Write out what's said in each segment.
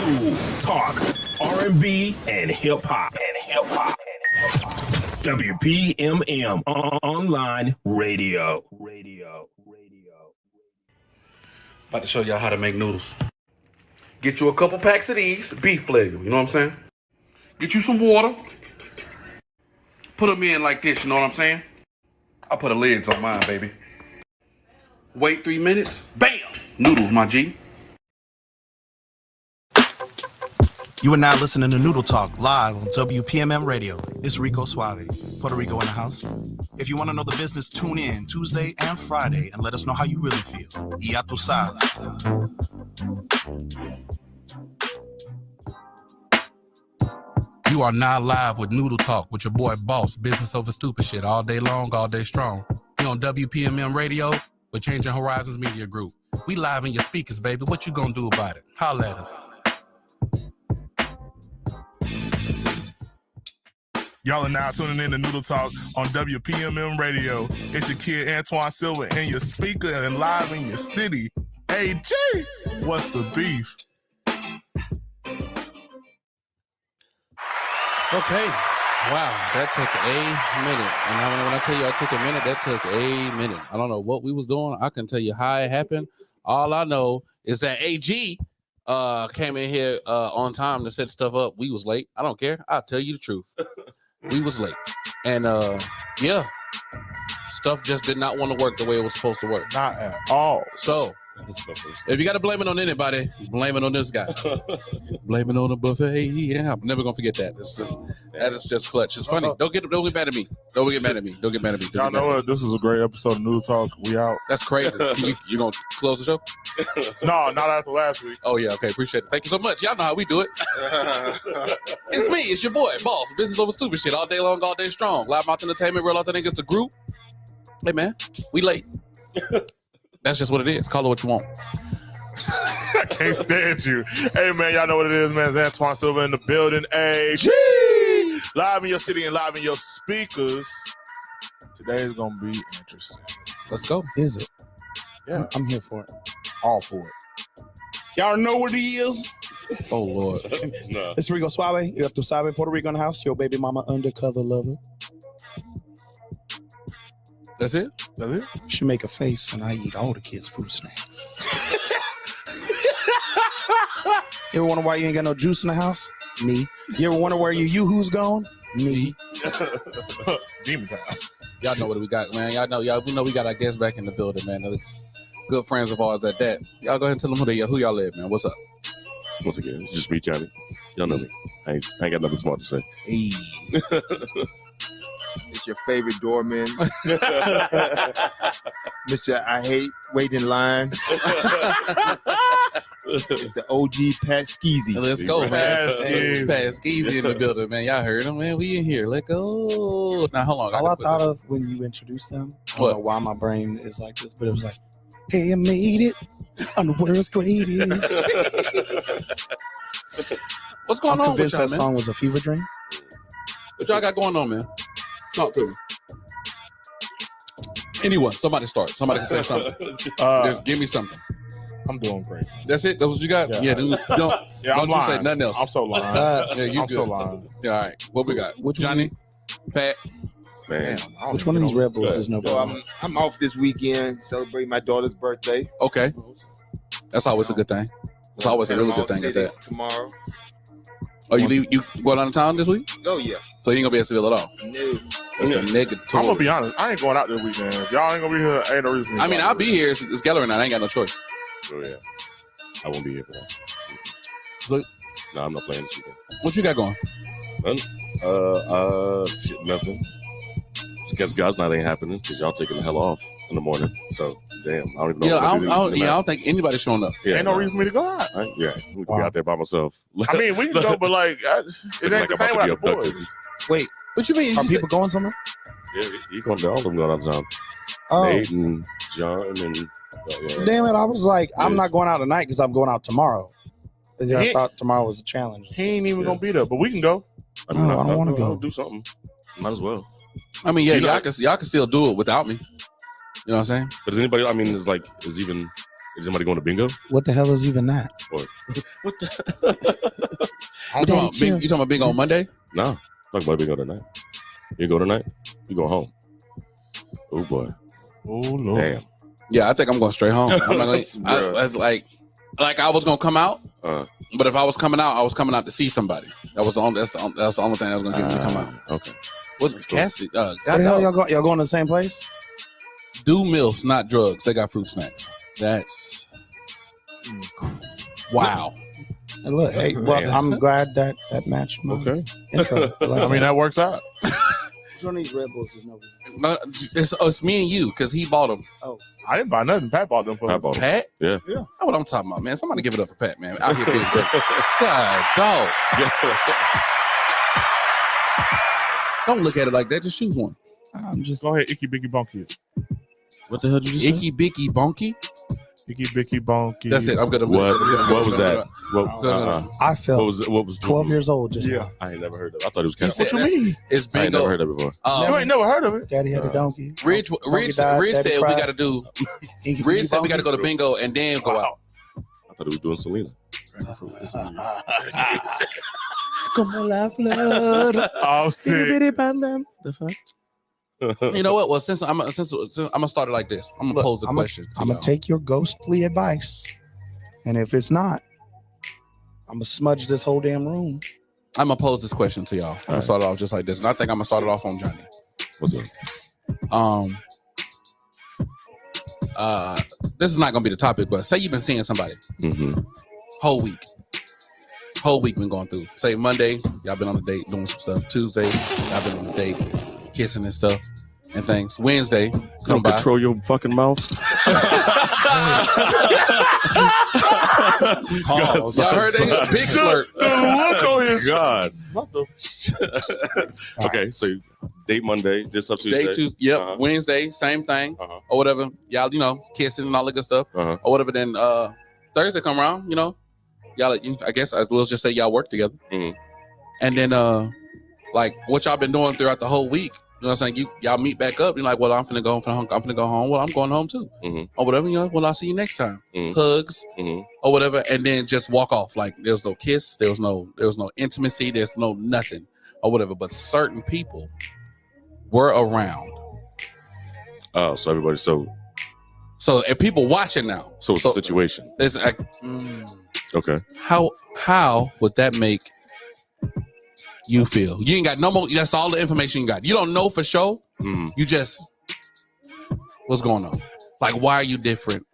Cool talk, R&B, and hip hop. WPMM online radio. About to show y'all how to make noodles. Get you a couple packs of these, beef flavor, you know what I'm saying? Get you some water. Put them in like this, you know what I'm saying? I put the lids on mine, baby. Wait 3 minutes, bam! Noodles, my G. You are now listening to Noodle Talk live on WPMM Radio. It's Rico Suave, Puerto Rico in the house. If you want to know the business, tune in Tuesday and Friday and let us know how you really feel. Y ya tu sabes. You are now live with Noodle Talk with your boy Boss, business over stupid shit, all day long, all day strong. You on WPMM Radio with Changing Horizons Media Group. We live in your speakers, baby. What you gonna do about it? Holla at us. Y'all are now tuning in to Noodle Talk on WPMM Radio. It's your kid Antoine Silva in your speaker and live in your city. Hey, G, what's the beef? Okay. Wow, that took a minute. And when I tell you I took a minute, that took a minute. I don't know what we was doing. I can tell you how it happened. All I know is that AG came in here on time to set stuff up. We was late. I don't care. I'll tell you the truth. We was late. And yeah, stuff just did not want to work the way it was supposed to work. Not at all. So if you got to blame it on anybody, blame it on this guy. Blame it on the buffet. Yeah, I'm never gonna forget that. That is just clutch. It's funny. Don't get mad at me. Don't get mad at me. Y'all know what? This is a great episode of Noodle Talk. We out. That's crazy. You gonna close the show? No, not after last week. Oh yeah, okay. Appreciate it. Thank you so much. Y'all know how we do it. It's me. It's your boy, Boss. Business over stupid shit. All day long, all day strong. Loudmouth Entertainment. Real Authentic. It's the group. Hey man, we late. That's just what it is. Call it what you want. I can't stand you. Hey, man, y'all know what it is, man. It's Antoine Silva in the building. Hey, G! Live in your city and live in your speakers. Today is going to be interesting. Let's go. Is it? Yeah. I'm here for it. All for it. Y'all know what he is? Oh, Lord. No. It's Rico Suave. You have to Suave, Puerto Rico in the house. Your baby mama undercover lover. That's it? That's it? She make a face and I eat all the kids' fruit snacks. You ever wonder why you ain't got no juice in the house? Me. You ever wonder where your yoo-hoo's gone? Me. Demon time. Y'all know what we got, man. We know we got our guests back in the building, man. They're good friends of ours at that. Y'all go ahead and tell them who y'all live, man. What's up? Once again, it's just me, Johnny. Y'all know me. I ain't got nothing smart to say. Hey. It's your favorite doorman. Mr. I hate waiting in line. It's the OG Pat Skeezy. Let's go, man. Pat Skeezy in the building, man. Y'all heard him, man. We in here. Let go. Now, hold on. All I thought of when you introduced them, I don't know why my brain is like this, but it was like, hey, I made it on the world's greatest. What's going on with y'all, that song was a fever dream. What y'all got going on, man? Talk to me. Anyone, somebody start. Somebody can say something. Just give me something. I'm doing great. That's it? That's what you got? Yeah, don't you say nothing else. I'm so lying. Yeah, I'm so lying. Yeah, all right. What we got? Johnny? Pat? Man. Which one of these Red Bulls is no So I'm off this weekend, celebrating my daughter's birthday. Okay. That's always a good thing. It's always a really good thing at that. Tomorrow. Oh, you going out of town this week? Oh, yeah. So you ain't gonna be at Seville at all? No. That's a negative. I'm going to be honest. I ain't going out this weekend. If y'all ain't going to be here, ain't no reason. I mean, I'll be here. It's Gallery night. I ain't got no choice. Oh, yeah. I won't be here for that. Look. No, I'm not playing this weekend. What you got going? Nothing. Guess God's night ain't happening because y'all taking the hell off in the morning. So, damn, I don't even know. Yeah, I don't think anybody's showing up. Yeah, ain't no reason for me to go out. We can be out there by myself. I mean, we can go, but like, it ain't the same without the boys. Wait, what you mean? Are people going somewhere? Yeah, you going to all of them going out of town. Oh. Nate and John and Damn it! I was like, I'm not going out tonight because I'm going out tomorrow. I thought tomorrow was a challenge. He ain't even gonna be there, but we can go. I don't want to go. Do something. Might as well. I mean, yeah, y'all can still do it without me. You know what I'm saying? But is anybody? I mean, is Is somebody going to bingo? What the hell is even that? Or What the? You talking about bingo on Monday? no? Talk about bingo tonight. You go tonight. You go home. Oh boy. Oh Lord. Damn. Yeah, I think I'm going straight home. I'm not gonna, like I was gonna come out, but if I was coming out, I was coming out to see somebody. That's the only thing that was gonna get me to come out. Okay. What's Cassie? What the hell y'all going? Y'all going to the same place? Do milfs, not drugs. They got fruit snacks. That's wow. Hey, look, hey, well, I'm glad that matched my intro. I mean, that works out. Which one of these Red Bulls is no? It's me and you because he bought them. Oh, I didn't buy nothing. Pat bought them for us. Pat? Yeah. Yeah. That's what I'm talking about, man. Somebody give it up for Pat, man. Out here being great. God, dog. Don't look at it like that. Just choose one. I'm just Go ahead, Icky Bicky Bonky. What the hell did you say? Icky Bicky Bonky? Icky Bicky Bonky. That's it. I'm good. What was that? I felt what was 12 years old just now. I ain't never heard of it. I thought it was He kind said What you mean? It's I ain't bingo. never heard of it before. You ain't never heard of it. Daddy had a donkey. Ridge Donkey said died, we Daddy got cried. to do. Inky Ridge Pinky said we got to go to Bonky. bingo and then go out. I thought it was doing Selena. Come on, laugh, blood. Oh, sick. The fuck? You know what? Well, since I'm gonna start it like this, I'm gonna pose the question. I'm gonna take your ghostly advice, and if it's not, I'm gonna smudge this whole damn room. I'm gonna pose this question to y'all. I'm gonna start it off just like this, and I think I'm gonna start it off on Johnny. What's up? This is not gonna be the topic, but say you've been seeing somebody Mm-hmm. whole week been going through. Say Monday, y'all been on a date doing some stuff. Tuesday, y'all been on a date kissing and stuff and things. Wednesday, come by. Control your fucking mouth. Y'all heard that? Big slurp. Look on his God. What the? Okay, so date Monday, this up Tuesday. Day Tuesday, yep. Uh-huh. Wednesday, same thing, Uh-huh. or whatever. Y'all, kissing and all that good stuff, Uh-huh. or whatever. Then Thursday come around, y'all. I guess we'll just say y'all work together, Mhm. and then like what y'all been doing throughout the whole week. You know what I'm saying? Y'all meet back up. You're like, well, I'm finna go home. Well, I'm going home too, Mhm. or whatever. Well, I'll see you next time. Mhm. Hugs Mhm. or whatever, and then just walk off. Like there's no kiss, there was no intimacy, there's no nothing or whatever. But certain people were around. Oh, so everybody, so if people watching now, it's a situation. it's like, Okay. how would that make you feel? You ain't got no more. That's all the information you got. You don't know for sure. Mhm. You just what's going on? Like, why are you different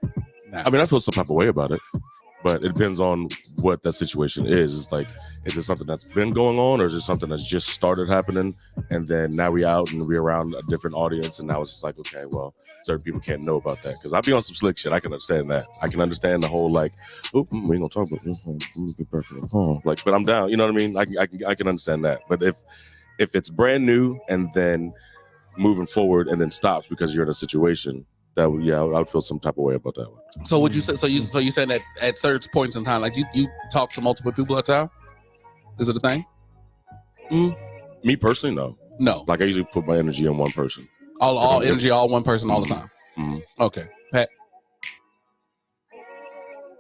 now? I mean, I feel some type of way about it, but it depends on what that situation is. It's like, is it something that's been going on, or is it something that's just started happening, and then now we out and we're around a different audience, and now it's just like, okay, well, certain people can't know about that because I'll be on some slick shit. I can understand that. I can understand the whole like, oh, we ain't gonna talk about this. Be perfect. Like, but I'm down. You know what I mean? I can understand that. But if it's brand new and then moving forward and then stops because you're in a situation. That would, I would feel some type of way about that one. So would you say? So you saying that at certain points in time, like you talk to multiple people at a time? Is it a thing? Me personally, no. No. Like I usually put my energy on one person. All energy, all one person, all the time. Mm-hmm. Okay, Pat.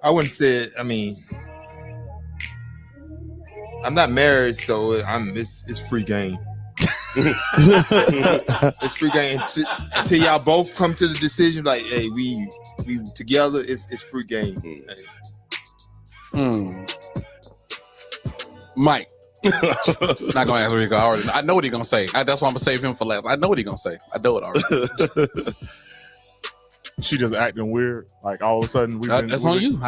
I wouldn't say it. I mean, I'm not married, so it's free game. It's free game until y'all both come to the decision. Like, hey, we together. It's free game. Mike. Not gonna answer Rico. I know what he's gonna say. That's why I'm gonna save him for last. I know what he's gonna say. I know it already. She just acting weird. Like all of a sudden that's on you.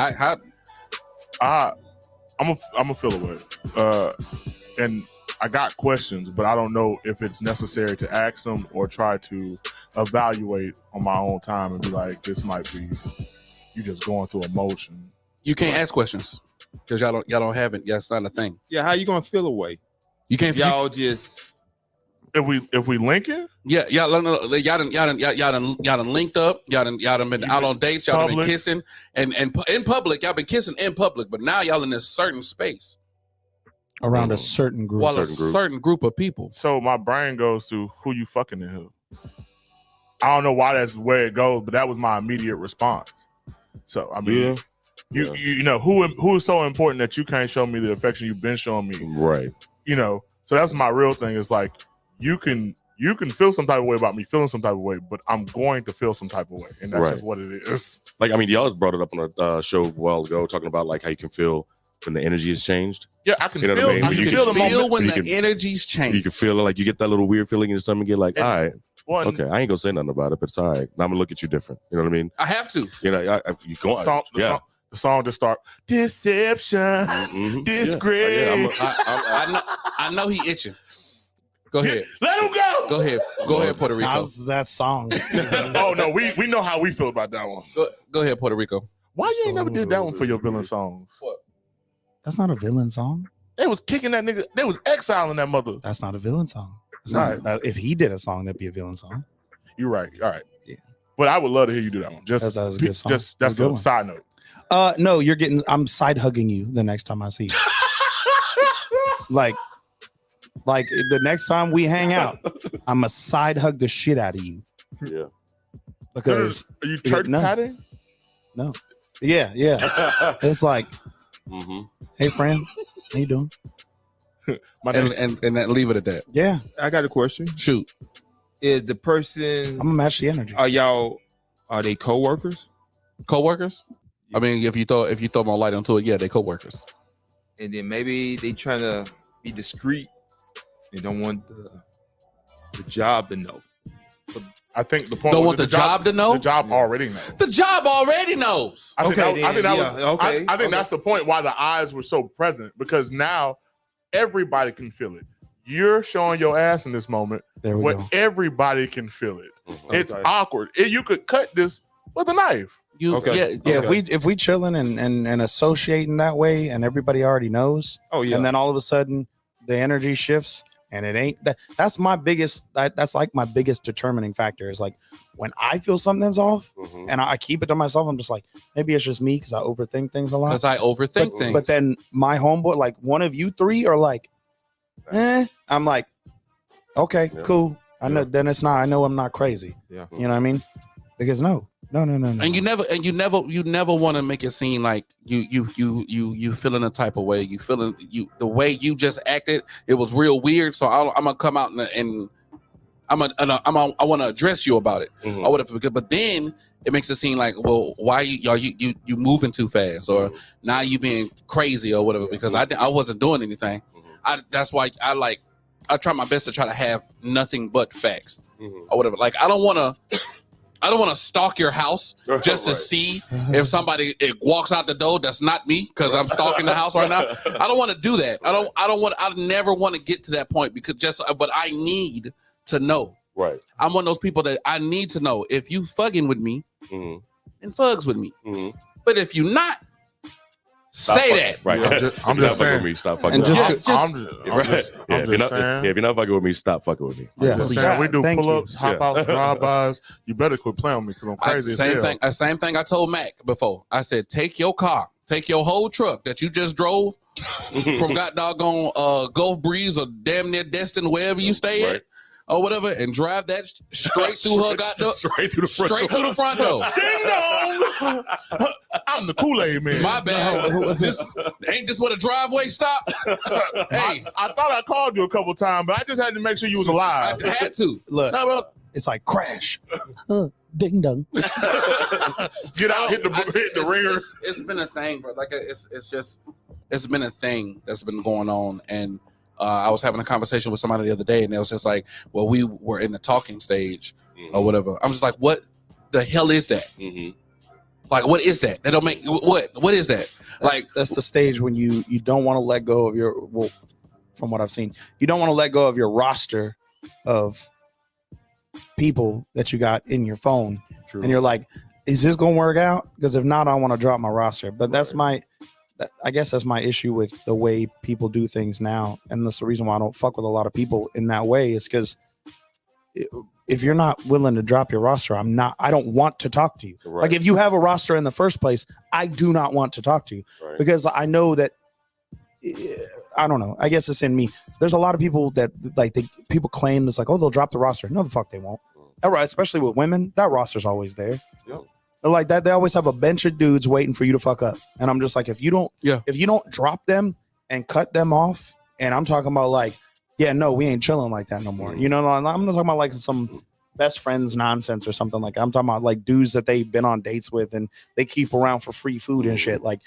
I'm gonna feel away. And I got questions, but I don't know if it's necessary to ask them or try to evaluate on my own time and be like, this might be you just going through emotion. You can't ask questions because y'all don't have it. Yeah, it's not a thing. Yeah, how you gonna feel away? You can't. Y'all just if we link it. Yeah, y'all done linked up. Y'all done been out on dates. Y'all done been kissing and in public. Y'all been kissing in public, but now y'all in this certain space. Around a certain group. Well, a certain group of people. So my brain goes to who you fucking in who. I don't know why that's where it goes, but that was my immediate response. So I mean, you know who is so important that you can't show me the affection you've been showing me, Right. You know, so that's my real thing. Is like you can feel some type of way about me feeling some type of way, but I'm going to feel some type of way, and that's just what it is. Like, I mean, y'all brought it up on a show a while ago, talking about like how you can feel when the energy has changed. Yeah, I can You know feel. what I mean? I You can can feel the moment. when You the can- energy's changed. You can feel it, like you get that little weird feeling in your stomach. You're like, all right, Well, okay, I ain't gonna say nothing about it, but it's all right. Now I'm gonna look at you different. You know what I mean? I have to. You know, you go on. The song just start deception, disgrace. I know he itching. Go ahead. Let him go. Go ahead, Puerto Rico. How's that song? Oh no, we know how we feel about that one. Go ahead, Puerto Rico. Why you ain't never did that one for your villain songs? What? That's not a villain song. They was kicking that nigga. They was exiling that mother. That's not a villain song. It's Right. not, if he did a song, that'd be a villain song. You're right. All right. Yeah. But I would love to hear you do that one. Just That was a good song. Just That was that's a good a one. side note. No, I'm side hugging you the next time I see you. like the next time we hang out, I'm a side hug the shit out of you. Yeah. Because Are you church no. patting? No. Yeah. It's like, Mm-hmm. hey friend, how you doing? My name, And that, leave it at that. Yeah. I got a question. Shoot. Is the person I'm gonna match the energy. are they co-workers? Co-workers? I mean, if you throw more light onto it, yeah, they co-workers. And then maybe they trying to be discreet. They don't want the job to know. I think the point Don't was want the job to know? The job already knows. The job already knows. I think Okay, I think that then, was yeah, okay, I think okay. that's the point why the eyes were so present, because now everybody can feel it. You're showing your ass in this moment, There we where go. everybody can feel it. Mm-hmm. It's awkward. You could cut this with a knife. Okay. Yeah, Okay. if we chilling and associating that way, and everybody already knows, Oh yeah. and then all of a sudden the energy shifts, and it ain't that. That's my biggest. That's like my biggest determining factor. Is like when I feel something's off, Mm-hmm. and I keep it to myself. I'm just like, maybe it's just me because I overthink things a lot. Because I overthink but, things. But then my homeboy, like one of you three, are like, I'm like, okay, Yeah. cool. I know. Then it's not. I know I'm not crazy. Yeah. You know what I mean? Because no. And you never want to make it seem like you feeling a type of way. You feeling the way you just acted. It was real weird. So I'm gonna come out and I want to address you about it. Mm-hmm. Or whatever. But then it makes it seem like, well, why you moving too fast, or now you being crazy or whatever. Because I wasn't doing anything. That's why I try my best to try to have nothing but facts or whatever. Like I don't want to stalk your house just to Right. see if somebody walks out the door that's not me because I'm stalking the house right now. I don't want to do that. I never want to get to that point but I need to know. Right. I'm one of those people that I need to know if you fucking with me, Mm-hmm. then fugs with me. Mm-hmm. But if you not, say that. Right. I'm just If you're not saying. fucking with me, stop fucking And with me. just- I'm just Yeah, if you're not fucking with me, stop fucking with me. Yeah. just saying, we do Thank you. pull-ups, hop outs, drive-bys. You better quit playing with me because I'm crazy as hell. Same thing I told Mac before. I said, take your car, take your whole truck that you just drove from God doggone Gulf Breeze or damn near Destin, wherever you stay Right. at, or whatever, and drive that straight through her goddamn Straight through the front. straight through the front door. Ding dong! I'm the Kool-Aid man. My bad. Ain't this what a driveway stop? Hey, I thought I called you a couple times, but I just had to make sure you was alive. I had to. Look, No, bro, it's like crash, ding dong. Get out, hit the ringer. It's been a thing, bro. Like it's been a thing that's been going on, and I was having a conversation with somebody the other day, and it was just like, well, we were in the talking stage or whatever. I'm just like, what the hell is that? Mm-hmm. Like, what is that? That don't make what is that? Like, That's the stage when you don't want to let go of your, well, from what I've seen, you don't want to let go of your roster of people that you got in your phone. True. And you're like, is this gonna work out? Because if not, I want to drop my roster. But that's I guess that's my issue with the way people do things now, and that's the reason why I don't fuck with a lot of people in that way. Is because if you're not willing to drop your roster, I don't want to talk to you. Right. Like if you have a roster in the first place, I do not want to talk to you Right. because I know that. I don't know. I guess it's in me. There's a lot of people that people claim it's like, oh, they'll drop the roster. No, the fuck they won't. All right, especially with women, that roster's always there. Yep. Like that, they always have a bench of dudes waiting for you to fuck up. And I'm just like, if you don't drop them and cut them off, and I'm talking about like, yeah, no, we ain't chilling like that no more. You know, I'm not talking about like some best friends nonsense or something like that. I'm talking about like dudes that they've been on dates with and they keep around for free food and shit. Like,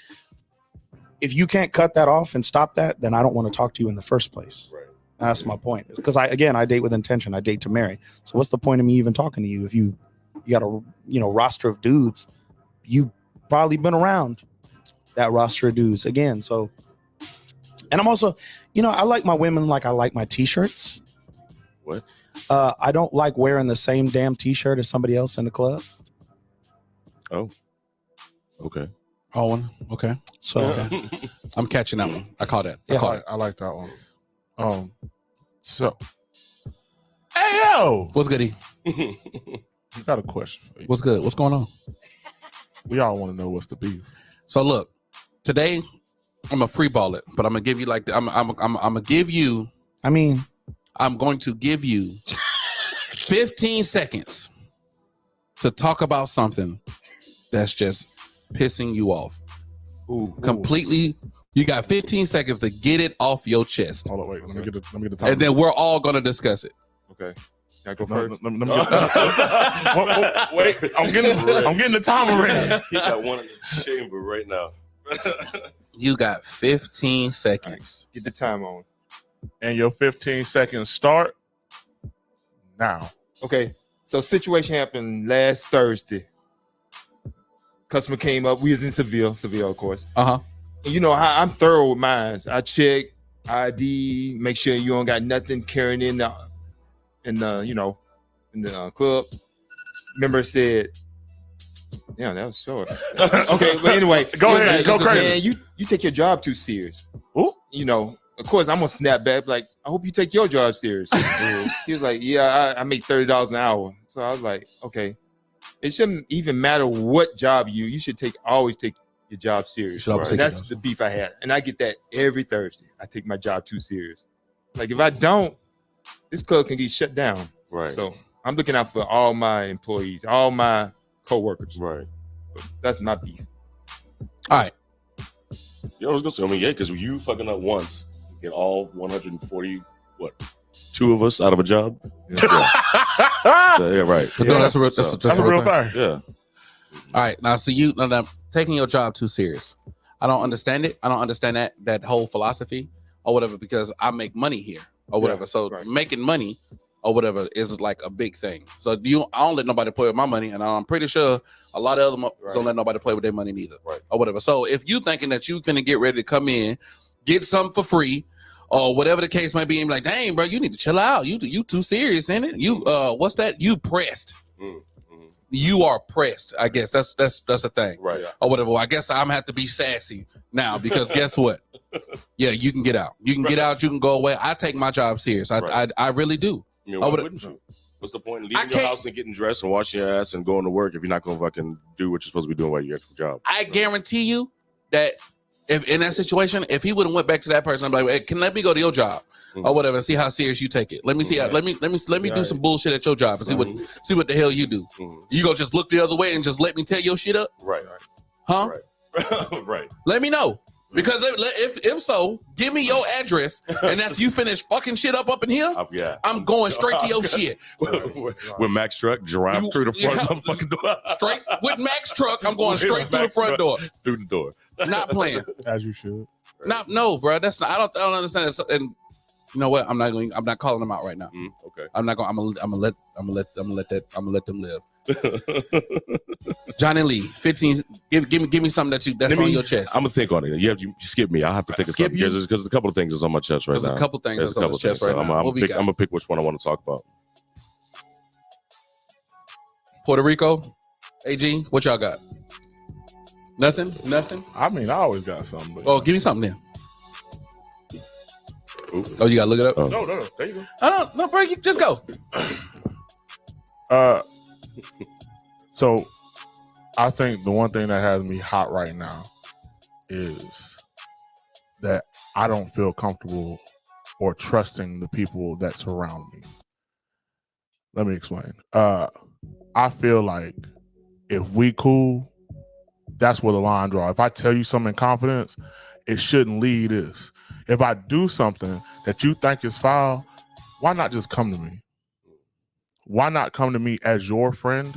if you can't cut that off and stop that, then I don't want to talk to you in the first place. Right. That's my point. Because I date with intention. I date to marry. So what's the point of me even talking to you if you got a roster of dudes? You probably been around that roster of dudes again. So, and I'm also, I like my women like I like my t-shirts. What? I don't like wearing the same damn t-shirt as somebody else in the club. Oh, okay. Owen. Okay. So I'm catching that one. I caught that. I like that one. So, hey yo, What's goody? got a question for you. What's good? What's going on? We all want to know what's the beef. So look, today I'm gonna free ball it, but I'm gonna give you like I'm gonna give you. I'm going to give you 15 seconds to talk about something that's just pissing you off. Completely. You got 15 seconds to get it off your chest. Hold on, wait. Let me get the time. And then we're all gonna discuss it. Okay. Can I go Let first? me wait, I'm getting the timer ready. He got one in the chamber right now. You got 15 seconds. Get the time on. And your 15 seconds start now. Okay, so situation happened last Thursday. Customer came up. We was in Seville, of course. And you know how I'm thorough with mine. I check ID, make sure you don't got nothing carrying in the club. Member said, "Yeah, that was short." Okay, but anyway, Go ahead, go crazy. Man, you take your job too serious. Ooh. Of course, I'm gonna snap back. Like, I hope you take your job serious. He was like, "Yeah, I make $30 an hour." So I was like, "Okay." It shouldn't even matter what job you should always take your job serious. Right. And that's the beef I had. And I get that every Thursday. I take my job too serious. Like, if I don't, this club can get shut down. Right. So I'm looking out for all my employees, all my co-workers. Right. So that's my beef. All right. Yeah, I was gonna say, because you fucking up once, get all 142 of us out of a job. Yeah, so, yeah right. No, that's a real thing. Yeah. All right. Now, so now, taking your job too serious. I don't understand it. I don't understand that whole philosophy or whatever, because I make money here or whatever. So making money or whatever is like a big thing. So I don't let nobody play with my money, and I'm pretty sure a lot of other don't let nobody play with their money neither, or whatever. So if you thinking that you finna get ready to come in, get something for free, or whatever the case might be, and be like, dang, bro, you need to chill out. You too serious, ain't it? You what's that? You pressed. You are pressed. I guess that's the thing, right? Or whatever. Well, I guess I'm gonna have to be sassy now, because guess what? Yeah, you can get out. You can get out. You can go away. I take my job serious. I really do. I mean, why wouldn't you? What's the point in leaving your house and getting dressed and washing your ass and going to work if you're not gonna fucking do what you're supposed to be doing while you're at your job? I guarantee you that if in that situation, if he would have went back to that person, I'm like, hey, let me go to your job or whatever and see how serious you take it. Let me see. Let me do some bullshit at your job and see what the hell you do. You gonna just look the other way and just let me tear your shit up? Right. Huh? Right. Right. Let me know. Because if so, give me your address, and if you finish fucking shit up in here, I'm going straight to your shit. With Max truck, drive through the front of the fucking door. Straight with Max truck, I'm going straight through the front door. Through the door. Not playing. As you should. No, bro. That's not. I don't understand this. And you know what? I'm not calling them out right now. Okay. I'm not going. I'm gonna let them live. Johnny Lee, 15. Give me something that's on your chest. I'm gonna think on it. You skip me. I have to think of something because there's a couple of things that's on my chest right now. There's a couple things that's on the chest right now. I'm gonna pick which one I want to talk about. Puerto Rico, AG, what y'all got? Nothing. I mean, I always got something. But give me something then. Oh, you gotta look it up. No. There you go. I don't. No, bro. You just go. So I think the one thing that has me hot right now is that I don't feel comfortable or trusting the people that surround me. Let me explain. I feel like if we cool, that's where the line draw. If I tell you something in confidence, it shouldn't lead this. If I do something that you think is foul, why not just come to me? Why not come to me as your friend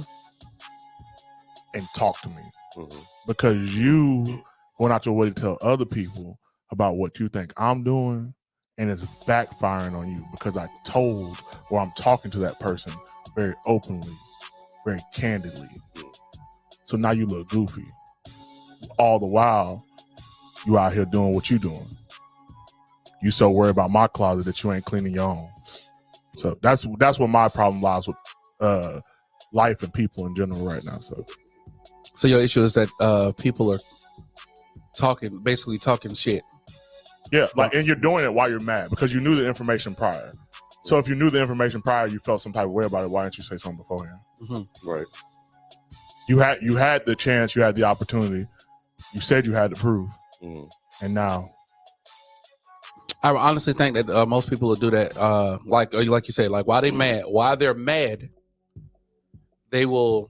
and talk to me? Mm-hmm. Because you went out your way to tell other people about what you think I'm doing, and it's backfiring on you because I told or I'm talking to that person very openly, very candidly. So now you look goofy. All the while, you out here doing what you doing. You so worried about my closet that you ain't cleaning your own. So that's what my problem lies with life and people in general right now. So your issue is that people are basically talking shit. Yeah, like, and you're doing it while you're mad because you knew the information prior. So if you knew the information prior, you felt some type of way about it. Why didn't you say something beforehand? Mm-hmm. Right. You had the chance, you had the opportunity. You said you had to prove, and now. I honestly think that most people will do that. Like you say, like while they're mad, they'll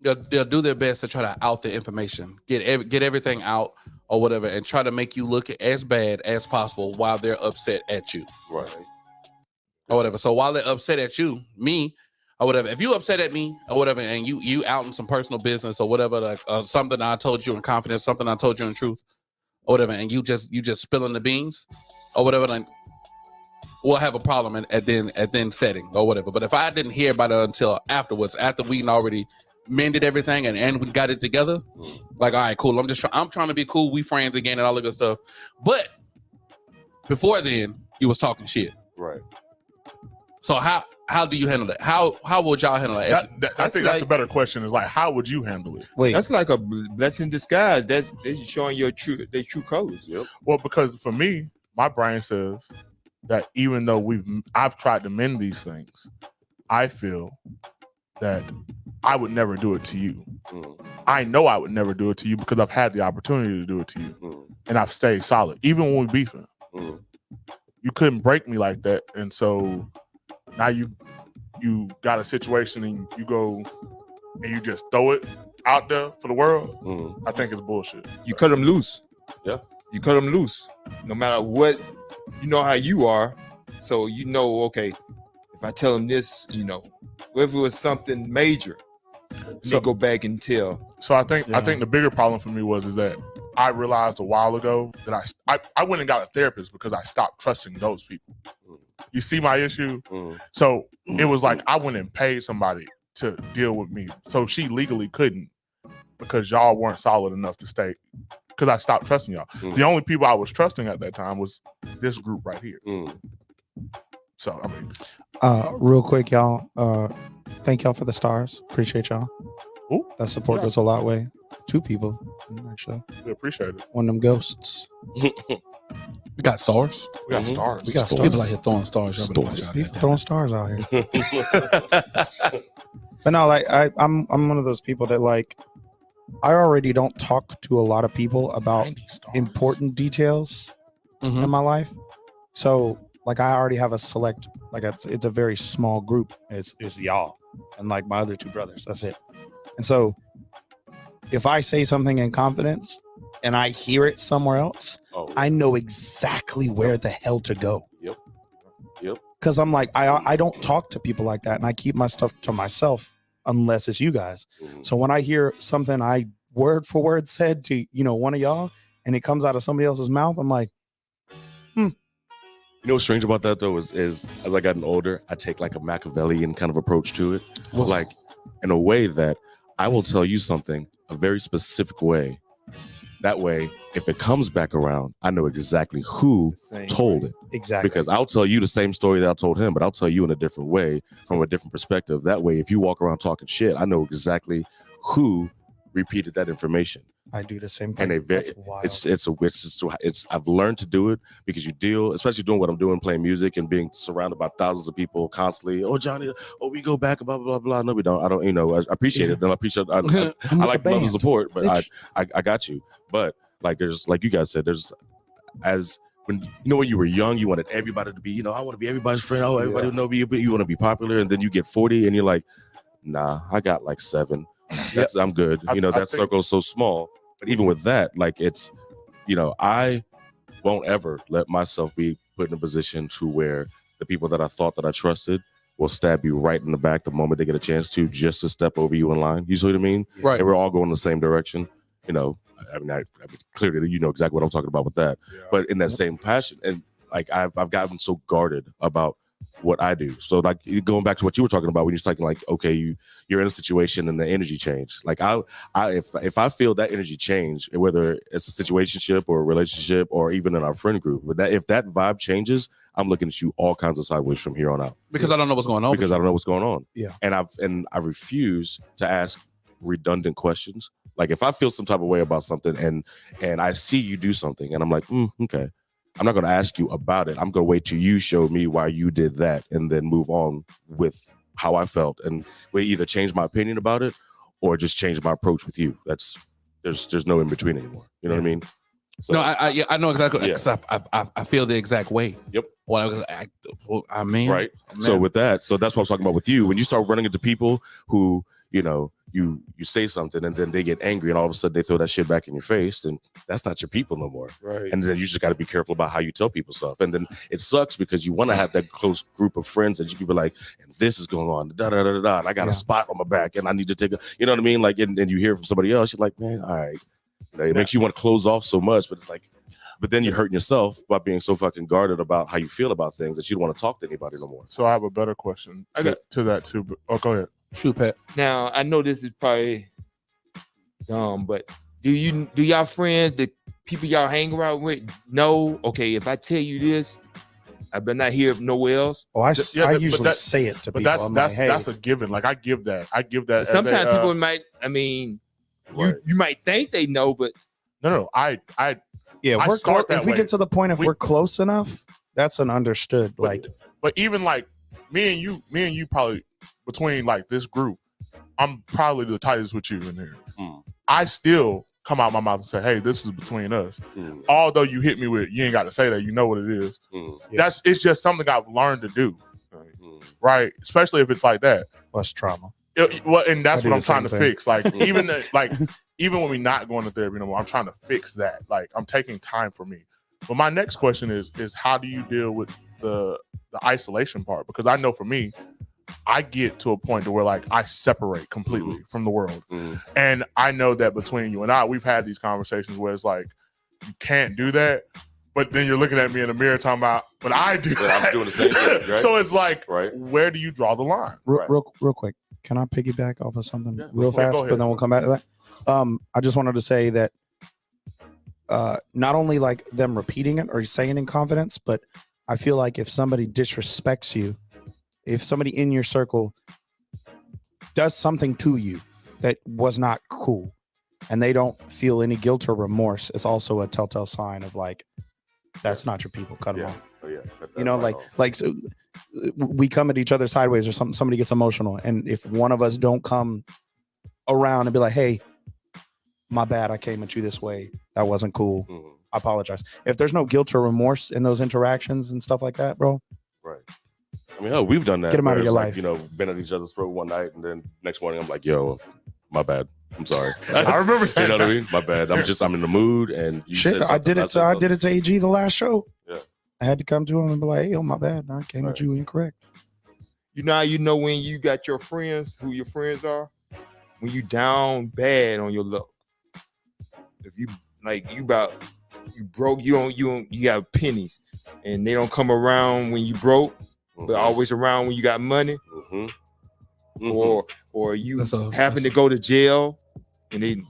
do their best to try to out the information, get everything out or whatever, and try to make you look as bad as possible while they're upset at you, right, or whatever. So while they're upset at you, me, or whatever, if you upset at me or whatever, and you out in some personal business or whatever, like something I told you in confidence, something I told you in truth, or whatever, and you just spilling the beans or whatever, then we'll have a problem at then setting or whatever. But if I didn't hear about it until afterwards, after we'd already mended everything and we got it together, like, all right, cool. I'm trying to be cool. We friends again and all that good stuff. But before then, you was talking shit. Right. So how do you handle that? How would y'all handle that? I think that's a better question. Is like, how would you handle it? Wait, That's like a blessing in disguise. That's showing their true colors. Yep. Well, because for me, my brain says that even though I've tried to mend these things, I feel that I would never do it to you. I know I would never do it to you because I've had the opportunity to do it to you, and I've stayed solid, even when we beefing. You couldn't break me like that, and so now you got a situation and you go and you just throw it out there for the world. I think it's bullshit. You cut them loose. Yeah. You cut them loose. No matter what, you know how you are. So you know, okay, if I tell them this, if it was something major, they go back and tell. So I think the bigger problem for me is that I realized a while ago that I went and got a therapist because I stopped trusting those people. You see my issue? So it was like I went and paid somebody to deal with me. So she legally couldn't because y'all weren't solid enough to stay, because I stopped trusting y'all. The only people I was trusting at that time was this group right here. So, I mean. Real quick, y'all. Thank y'all for the stars. Appreciate y'all. Ooh, that support goes a lot way. 2 people, actually. We appreciate it. One of them ghosts. We got stars. We got stars. We got stars. People out here throwing stars. People throwing stars out here. But no, like I'm one of those people that, like, I already don't talk to a lot of people about important details in my life. So, like, I already have a select, like, it's a very small group. It's y'all and like my other 2 brothers. That's it. And so, if I say something in confidence and I hear it somewhere else, I know exactly where the hell to go. Yep. Because I'm like, I don't talk to people like that, and I keep my stuff to myself unless it's you guys. So when I hear something I word for word said to one of y'all, and it comes out of somebody else's mouth, I'm like, You know what's strange about that though is as I gotten older, I take like a Machiavellian kind of approach to it. Like in a way that I will tell you something a very specific way. That way, if it comes back around, I know exactly who told it. Exactly. Because I'll tell you the same story that I told him, but I'll tell you in a different way from a different perspective. That way, if you walk around talking shit, I know exactly who repeated that information. I do the same thing. And I've learned to do it because you deal, especially doing what I'm doing, playing music and being surrounded by thousands of people constantly. Oh, Johnny, we go back, blah, blah, blah, blah. No, we don't. I don't, I appreciate it. Then I appreciate I like love and support, but I got you. But like, there's, like you guys said, there's, as when, when you were young, you wanted everybody to be, I want to be everybody's friend. Oh, everybody would know me, but you want to be popular. And then you get 40 and you're like, nah, I got like 7. I'm good. You know, that circle is so small. But even with that, like it's, you know, I won't ever let myself be put in a position to where the people that I thought that I trusted will stab you right in the back the moment they get a chance to, just to step over you in line. You see what I mean? Right. And we're all going the same direction. You know, I mean, clearly you know exactly what I'm talking about with that. Yeah. But in that same passion, and like I've gotten so guarded about what I do. So like going back to what you were talking about when you're talking like, okay, you're in a situation and the energy change. Like if I feel that energy change, whether it's a situationship or a relationship or even in our friend group, if that vibe changes, I'm looking at you all kinds of sideways from here on out. Because I don't know what's going on. Because I don't know what's going on. Yeah. And I refuse to ask redundant questions. Like if I feel some type of way about something and I see you do something and I'm like, okay. I'm not going to ask you about it. I'm going to wait till you show me why you did that and then move on with how I felt. And we either change my opinion about it or just change my approach with you. There's no in between anymore. You know what I mean? So, no, I know exactly. Yeah. I feel the exact way. Yep. I mean, right. Man. So with that, that's what I was talking about with you. When you start running into people who, you know, you say something and then they get angry and all of a sudden they throw that shit back in your face, and that's not your people no more. Right. And then you just got to be careful about how you tell people stuff. And then it sucks because you want to have that close group of friends that you can be like, and this is going on, da da da da da. And I got a spot on my back and I need to take a, you know what I mean? Like, and you hear from somebody else, you're like, man, all right. You know, it makes you want to close off so much, but it's like, but then you're hurting yourself by being so fucking guarded about how you feel about things that you don't want to talk to anybody no more. So I have a better question to that too. But, go ahead. Shoot, Pat. Now I know this is probably dumb, but do y'all friends, the people y'all hang around with, know? Okay, if I tell you this, I better not hear it nowhere else. Oh, I usually say it to people. But that's a given. Like I give that. Sometimes people might. I mean, right. you might think they know, but no. Yeah, I we're start that if we way. get to the point if we're close enough, that's an understood. But even like me and you probably between like this group, I'm probably the tightest with you in here. I still come out my mouth and say, hey, this is between us. Although you hit me with, you ain't got to say that, you know what it is. It's just something I've learned to do. Right? Especially if it's like that. Plus trauma. And that's what I'm trying to fix. Like even even when we're not going to therapy no more, I'm trying to fix that. Like I'm taking time for me. But my next question is how do you deal with the isolation part? Because I know for me, I get to a point to where like I separate completely from the world. And I know that between you and I, we've had these conversations where it's like, you can't do that. But then you're looking at me in the mirror talking about, but I do that. I'm doing the same thing, right? So it's like, where do you draw the line? Real quick. Can I piggyback off of something real Yeah, fast? But then we'll come back to that. I just wanted to say that not only like them repeating it or saying in confidence, but I feel like if somebody disrespects you, if somebody in your circle does something to you that was not cool and they don't feel any guilt or remorse, it's also a telltale sign of like, that's not your people. Cut them off. Oh, yeah. You know, like so we come at each other sideways or something, somebody gets emotional. And if one of us don't come around and be like, hey, my bad, I came at you this way. That wasn't cool. I apologize. If there's no guilt or remorse in those interactions and stuff like that, bro. Right. I mean, we've done that. Get them out of your life. You know, been at each other's throat one night and then next morning I'm like, yo, my bad. I'm sorry. I remember that. You know what I mean? My bad. I'm in the mood and you said I did it to AG the last show. Yeah. I had to come to him and be like, hey, my bad. I came at you incorrect. You know when you got your friends, who your friends are, when you down bad on your luck. If you like you broke, you got pennies, and they don't come around when you broke, but always around when you got money. Or you happen to go to jail and they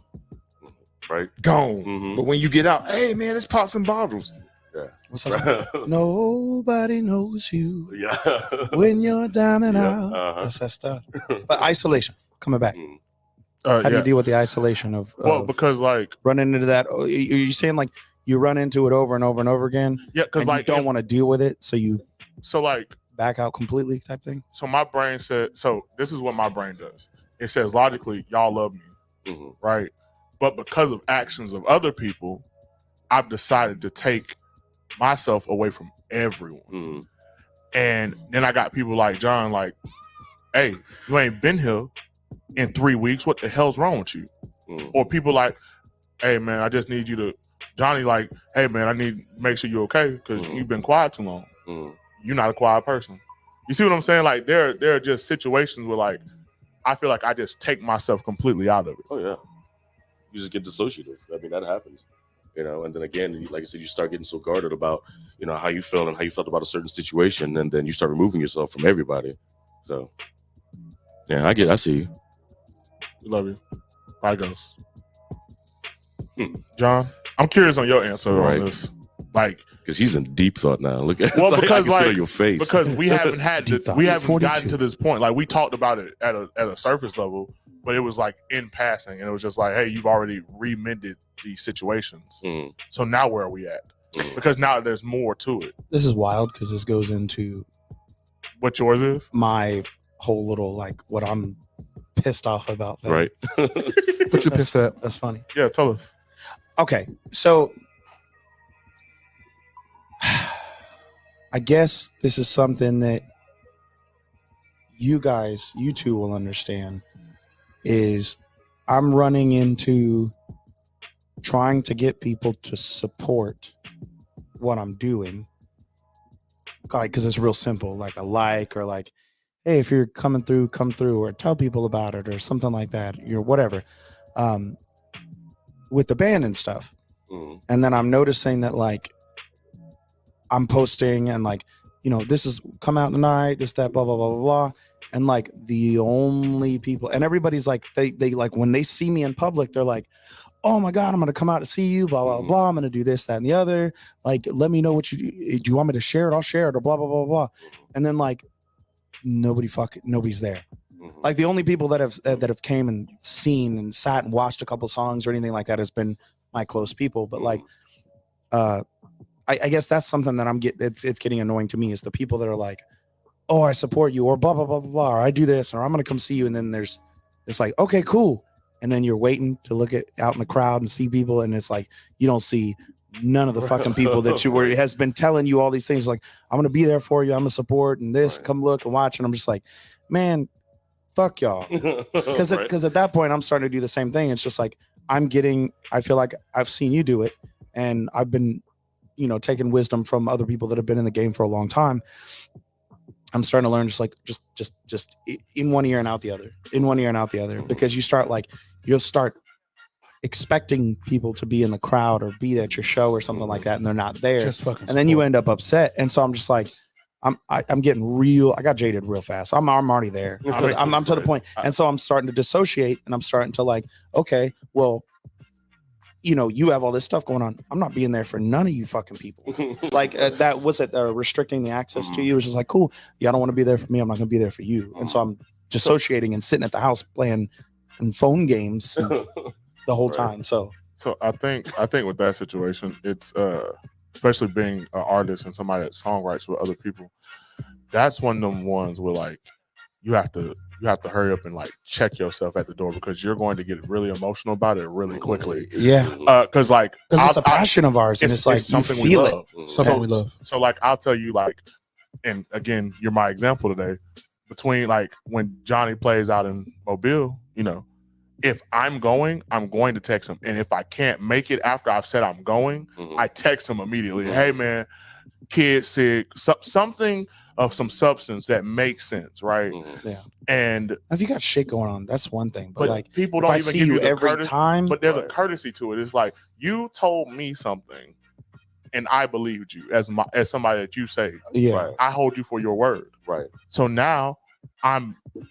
gone. But when you get out, hey man, let's pop some bottles. Yeah. What's that? Nobody knows you. Yeah. When you're down and out. That's that stuff. But isolation, coming back. How do you deal with the isolation of because like running into that? Are you saying like you run into it over and over and over again? Yeah, because like you don't want to deal with it, so like back out completely type thing. So my brain said, so this is what my brain does. It says logically, y'all love me, right? But because of actions of other people, I've decided to take myself away from everyone. And then I got people like John, like, hey, you ain't been here in 3 weeks. What the hell's wrong with you? Or people like, hey man, I just need you to, Johnny like, hey man, I need to make sure you're okay because you've been quiet too long. You're not a quiet person. You see what I'm saying? Like there are just situations where like I feel like I just take myself completely out of it. Oh yeah, you just get dissociative. I mean that happens, And then again, like I said, you start getting so guarded about how you feel and how you felt about a certain situation, and then you start removing yourself from everybody. So yeah, I see you. We love you. Bye, Ghost. John, I'm curious on your answer on this. Like, because he's in deep thought now. Look at because I can see it on your face. Because we haven't gotten to this point. Like we talked about it at a surface level, but it was like in passing, and it was just like, hey, you've already remended these situations. So now where are we at? Because now there's more to it. This is wild because this goes into what yours is. My whole little like what I'm pissed off about. Thing. Right. What you pissed at? That's funny. Yeah, tell us. Okay, so I guess this is something that you two will understand is I'm running into trying to get people to support what I'm doing. Like, because it's real simple, like a like or like, hey, if you're coming through, come through, or tell people about it or something like that, whatever. With the band and stuff. And then I'm noticing that like I'm posting and like, this is come out tonight, this, that, blah, blah, blah, blah, blah. And like the only people and everybody's like, they like when they see me in public, they're like, oh my God, I'm going to come out to see you, blah, blah, blah. I'm going to do this, that, and the other. Like, let me know what you do. Do you want me to share it? I'll share it or blah, blah, blah, blah. And then like nobody's there. Like the only people that have came and seen and sat and watched a couple songs or anything like that has been my close people. But like, I guess that's something that it's getting annoying to me is the people that are like, oh, I support you or blah, blah, blah, blah, blah, or I do this, or I'm going to come see you. And then it's like, okay, cool. And then you're waiting to look out in the crowd and see people. And it's like, you don't see none of the fucking people that has been telling you all these things. Like, I'm going to be there for you. I'm going to support and this, come look and watch. And I'm just like, man, fuck y'all. Because at that point, I'm starting to do the same thing. It's just like, I feel like I've seen you do it. And I've been, taking wisdom from other people that have been in the game for a long time. I'm starting to learn just in one ear and out the other, because you'll start expecting people to be in the crowd or be at your show or something like that. And they're not there. And then you end up upset. And so I'm just like, I'm getting real. I got jaded real fast. I'm already there. I'm to the point. And so I'm starting to dissociate and I'm starting to like, okay, well, you have all this stuff going on. I'm not being there for none of you fucking people. Like that was it. Restricting the access to you. It was just like, cool. Yeah, I don't want to be there for me. I'm not going to be there for you. And so I'm dissociating and sitting at the house playing phone games the whole time. So I think with that situation, it's especially being an artist and somebody that songwrites with other people. That's one of them ones where like you have to hurry up and like check yourself at the door because you're going to get really emotional about it really quickly. Yeah. Because it's a passion of ours and it's like something we love. Something we love. So like I'll tell you like, and again, you're my example today. Between like when Johnny plays out in Mobile, if I'm going to text him. And if I can't make it after I've said I'm going, I text him immediately. Hey man, kid sick, something of some substance that makes sense, right? Yeah. And if you got shit going on, that's one thing. But like people don't even give you every time. But there's a courtesy to it. It's like you told me something, and I believed you as somebody that you say. Yeah. Right? I hold you for your word. Right. So now I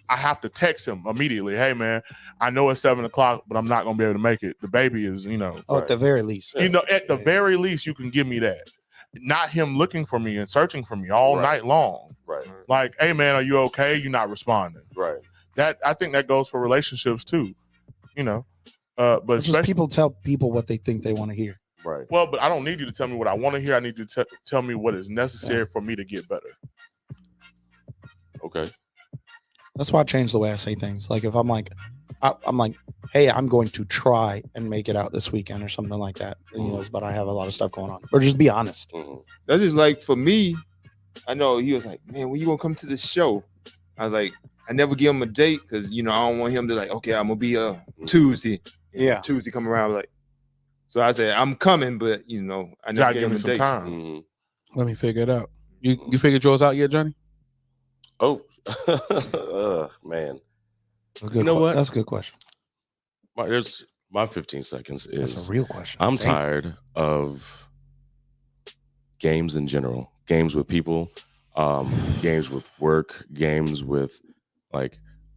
have to text him immediately. Hey man, I know it's 7:00, but I'm not gonna be able to make it. The baby is, at the very least. At the very least, you can give me that. Not him looking for me and searching for me all night long. Right. Like, hey man, are you okay? You're not responding. Right. That I think that goes for relationships too. But just people tell people what they think they want to hear. Right. Well, but I don't need you to tell me what I want to hear. I need you to tell me what is necessary for me to get better. Okay. That's why I changed the way I say things. Like if I'm like, hey, I'm going to try and make it out this weekend or something like that. But I have a lot of stuff going on. Or just be honest. That's just like for me. I know he was like, man, when you gonna come to the show? I was like, I never give him a date because I don't want him to like, okay, I'm gonna be Tuesday. Yeah. Tuesday come around like. So I said I'm coming, but I never give him a date. Time. Let me figure it out. You figured yours out yet, Johnny? Oh, man. You know what? That's a good question. My 15 seconds is That's a real question. I'm tired of games in general, games with people, games with work, games with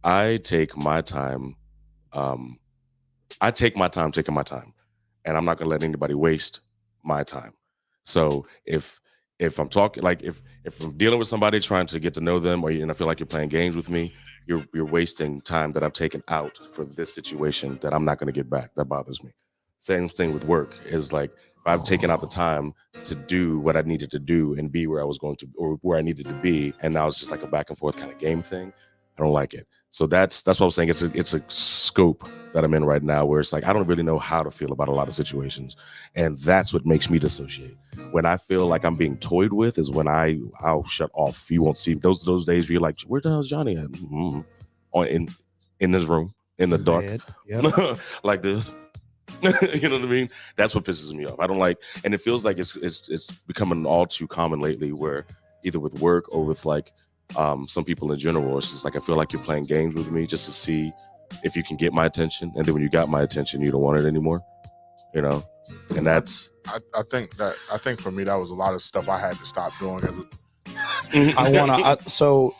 I take my time. I take my time taking my time, and I'm not gonna let anybody waste my time. So if I'm talking if I'm dealing with somebody trying to get to know them, and I feel like you're playing games with me, you're wasting time that I've taken out for this situation that I'm not going to get back. That bothers me. Same thing with work is if I've taken out the time to do what I needed to do and be where I was going to or where I needed to be, and now it's just like a back and forth kind of game thing. I don't like it. So that's what I'm saying. It's a scope that I'm in right now where it's I don't really know how to feel about a lot of situations, and that's what makes me dissociate. When I feel like I'm being toyed with is when I'll shut off. You won't see those days where you're like, where the hell's Johnny at? In this room in the dark, yep. Like this. You know what I mean? That's what pisses me off. I don't like, and it feels like it's becoming all too common lately where either with work or with some people in general, it's just I feel like you're playing games with me just to see if you can get my attention, and then when you got my attention, you don't want it anymore. And that's. I think for me that was a lot of stuff I had to stop doing as a. I wanna. So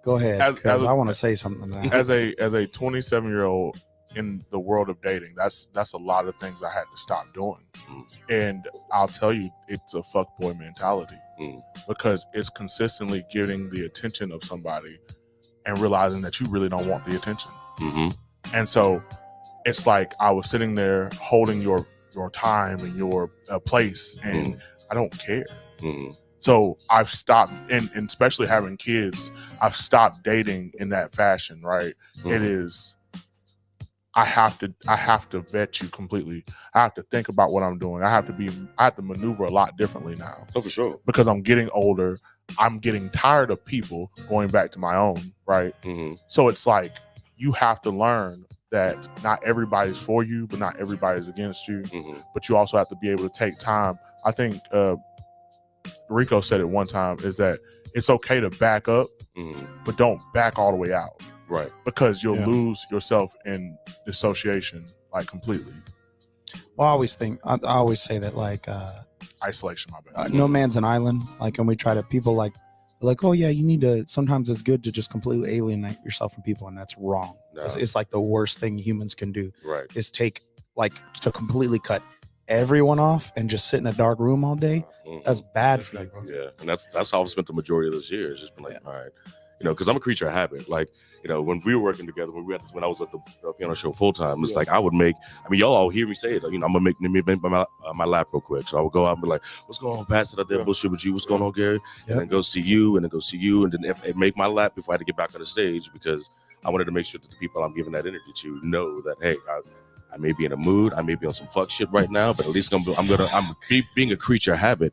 go ahead. As I want to say something now. As a 27-year-old in the world of dating, that's a lot of things I had to stop doing, and I'll tell you, it's a fuckboy mentality. Because it's consistently getting the attention of somebody and realizing that you really don't want the attention. And so it's I was sitting there holding your time and your place, and I don't care. So I've stopped, and especially having kids, I've stopped dating in that fashion, right? It is, I have to vet you completely. I have to think about what I'm doing. I have to maneuver a lot differently now. Oh, for sure. Because I'm getting older. I'm getting tired of people going back to my own, right? So it's you have to learn that not everybody's for you, but not everybody's against you. But you also have to be able to take time. I think Rico said it one time, is that it's okay to back up, but don't back all the way out. Right. Because you'll lose yourself in dissociation completely. Well, I always say that isolation, my bad. No man's an island. And we try to, people oh yeah, you need to, sometimes it's good to just completely alienate yourself from people, and that's wrong. No. It's the worst thing humans can do. Right. Is take to completely cut everyone off and just sit in a dark room all day. That's bad for you. Yeah. And that's how I've spent the majority of this year. It's just been all right. Because I'm a creature of habit. When we were working together, when I was at the piano show full time, it's I would make. Y'all all hear me say it. I'm gonna make my lap real quick. So I would go out and be like, "What's going on, Pastor? I did bullshit with you. What's going on, Gary?" And then go see you, and then make my lap before I had to get back on the stage, because I wanted to make sure that the people I'm giving that energy to know that, hey, I may be in a mood, I may be on some fuck shit right now, but at least I'm being a creature of habit.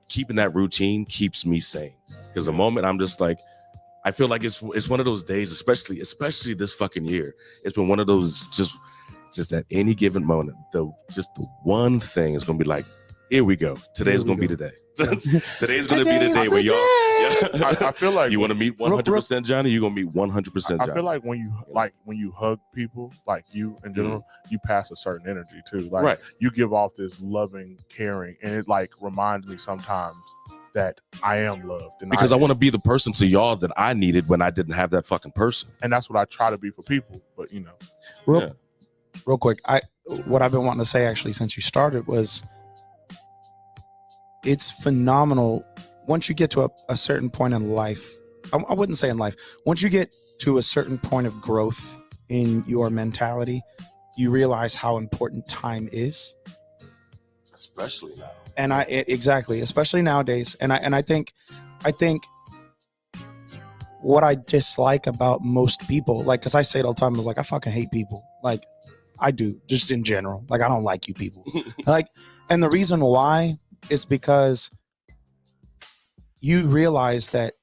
Keeping that routine keeps me sane. Because the moment I'm just I feel like it's one of those days, especially this fucking year. It's been one of those just at any given moment, the one thing is gonna be here we go. Today's gonna be the day. Today's gonna be the day where y'all. I feel like you want to meet 100% Johnny. You're gonna meet 100% Johnny. I feel like when you hug people, you in general, you pass a certain energy too. Right. You give off this loving, caring, and it reminds me sometimes that I am loved. And because I want to be the person to y'all that I needed when I didn't have that fucking person. And that's what I try to be for people. But real quick, what I've been wanting to say actually since you started was, it's phenomenal once you get to a certain point in life. I wouldn't say in life. Once you get to a certain point of growth in your mentality, you realize how important time is. Especially now. And exactly, especially nowadays. And I think what I dislike about most people, because I say it all the time, is I fucking hate people. I do, just in general. I don't like you people. And the reason why is because you realize that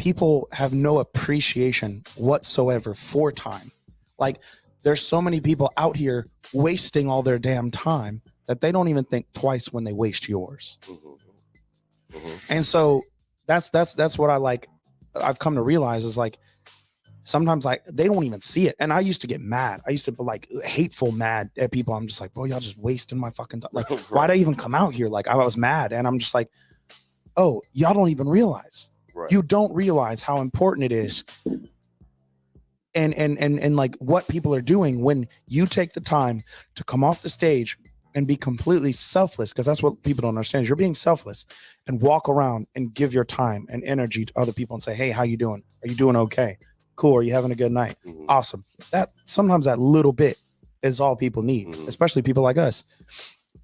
people have no appreciation whatsoever for time. Like, there's so many people out here wasting all their damn time that they don't even think twice when they waste yours. And so that's what I like. I've come to realize is like, sometimes like they don't even see it. And I used to get mad. I used to be like hateful mad at people. I'm just like, bro, y'all just wasting my fucking time. Like, why'd I even come out here? Like, I was mad. And I'm just like, oh, y'all don't even realize. Right. You don't realize how important it is. And like what people are doing when you take the time to come off the stage and be completely selfless, because that's what people don't understand is you're being selfless, and walk around and give your time and energy to other people and say, hey, how you doing? Are you doing okay? Cool. Are you having a good night? Awesome. That sometimes that little bit is all people need, especially people like us,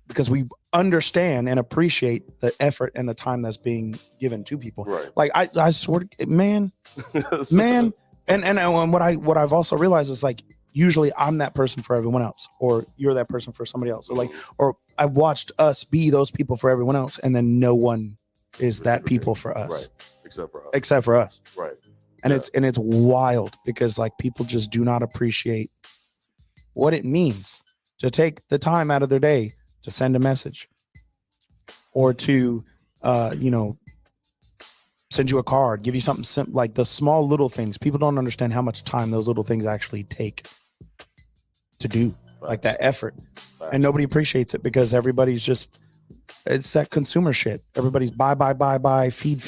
because we understand and appreciate the effort and the time that's being given to people. Right. Like I swear, man, and what I've also realized is like, usually I'm that person for everyone else, or you're that person for somebody else, or like, or I've watched us be those people for everyone else, and then no one is that people for us, right? Except for us, right? And it's wild because like people just do not appreciate what it means to take the time out of their day to send a message, or to send you a card, give you something simple, like the small little things. People don't understand how much time those little things actually take to do, like that effort. And nobody appreciates it because everybody's just, it's that consumer shit. Everybody's buy, feed,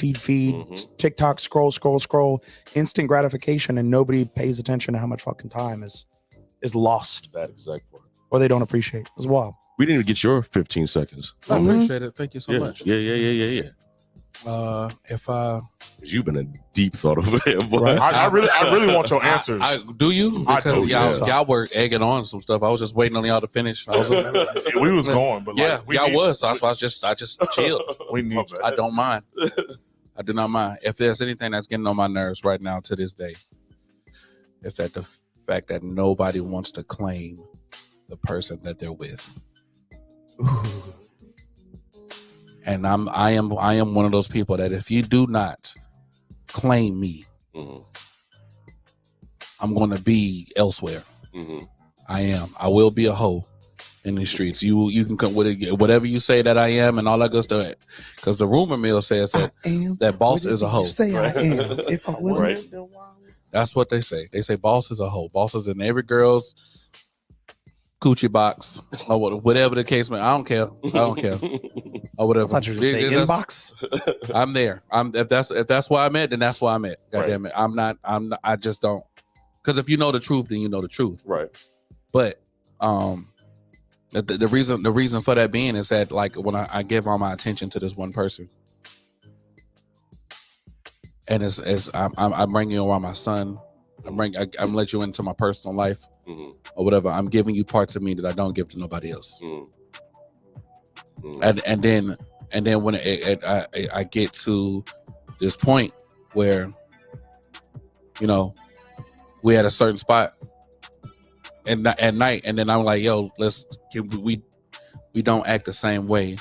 TikTok, scroll, instant gratification, and nobody pays attention to how much fucking time is lost. That exact point. Or they don't appreciate it as well. We didn't even get your 15 seconds. I appreciate it. Thank you so much. Yeah. You've been in deep thought over there, boy. Right. I really want your answers. Do you? Because y'all were egging on some stuff. I was just waiting on y'all to finish. We was going, but yeah, y'all was. So that's why I just chilled. We need. I don't mind. I do not mind. If there's anything that's getting on my nerves right now to this day, it's that the fact that nobody wants to claim the person that they're with. And I am one of those people that if you do not claim me, I'm going to be elsewhere. I am. I will be a hoe in the streets. You can come with it, whatever you say that I am, and all that good stuff. Because the rumor mill says that Boss is a hoe. Say I am. If I wasn't, that's what they say. They say Boss is a hoe. Boss is in every girl's coochie box or whatever the case may. I don't care or whatever. I thought you were saying inbox. I'm there. If that's where I'm at, then that's where I'm at. God damn it. I'm not. I just don't. Because if you know the truth, then you know the truth. Right. But the reason for that being is that like when I give all my attention to this one person, and I'm bringing you around my son. I'm let you into my personal life or whatever. I'm giving you parts of me that I don't give to nobody else. And then when I get to this point where, we at a certain spot and at night, and then I'm like, yo, we don't act the same way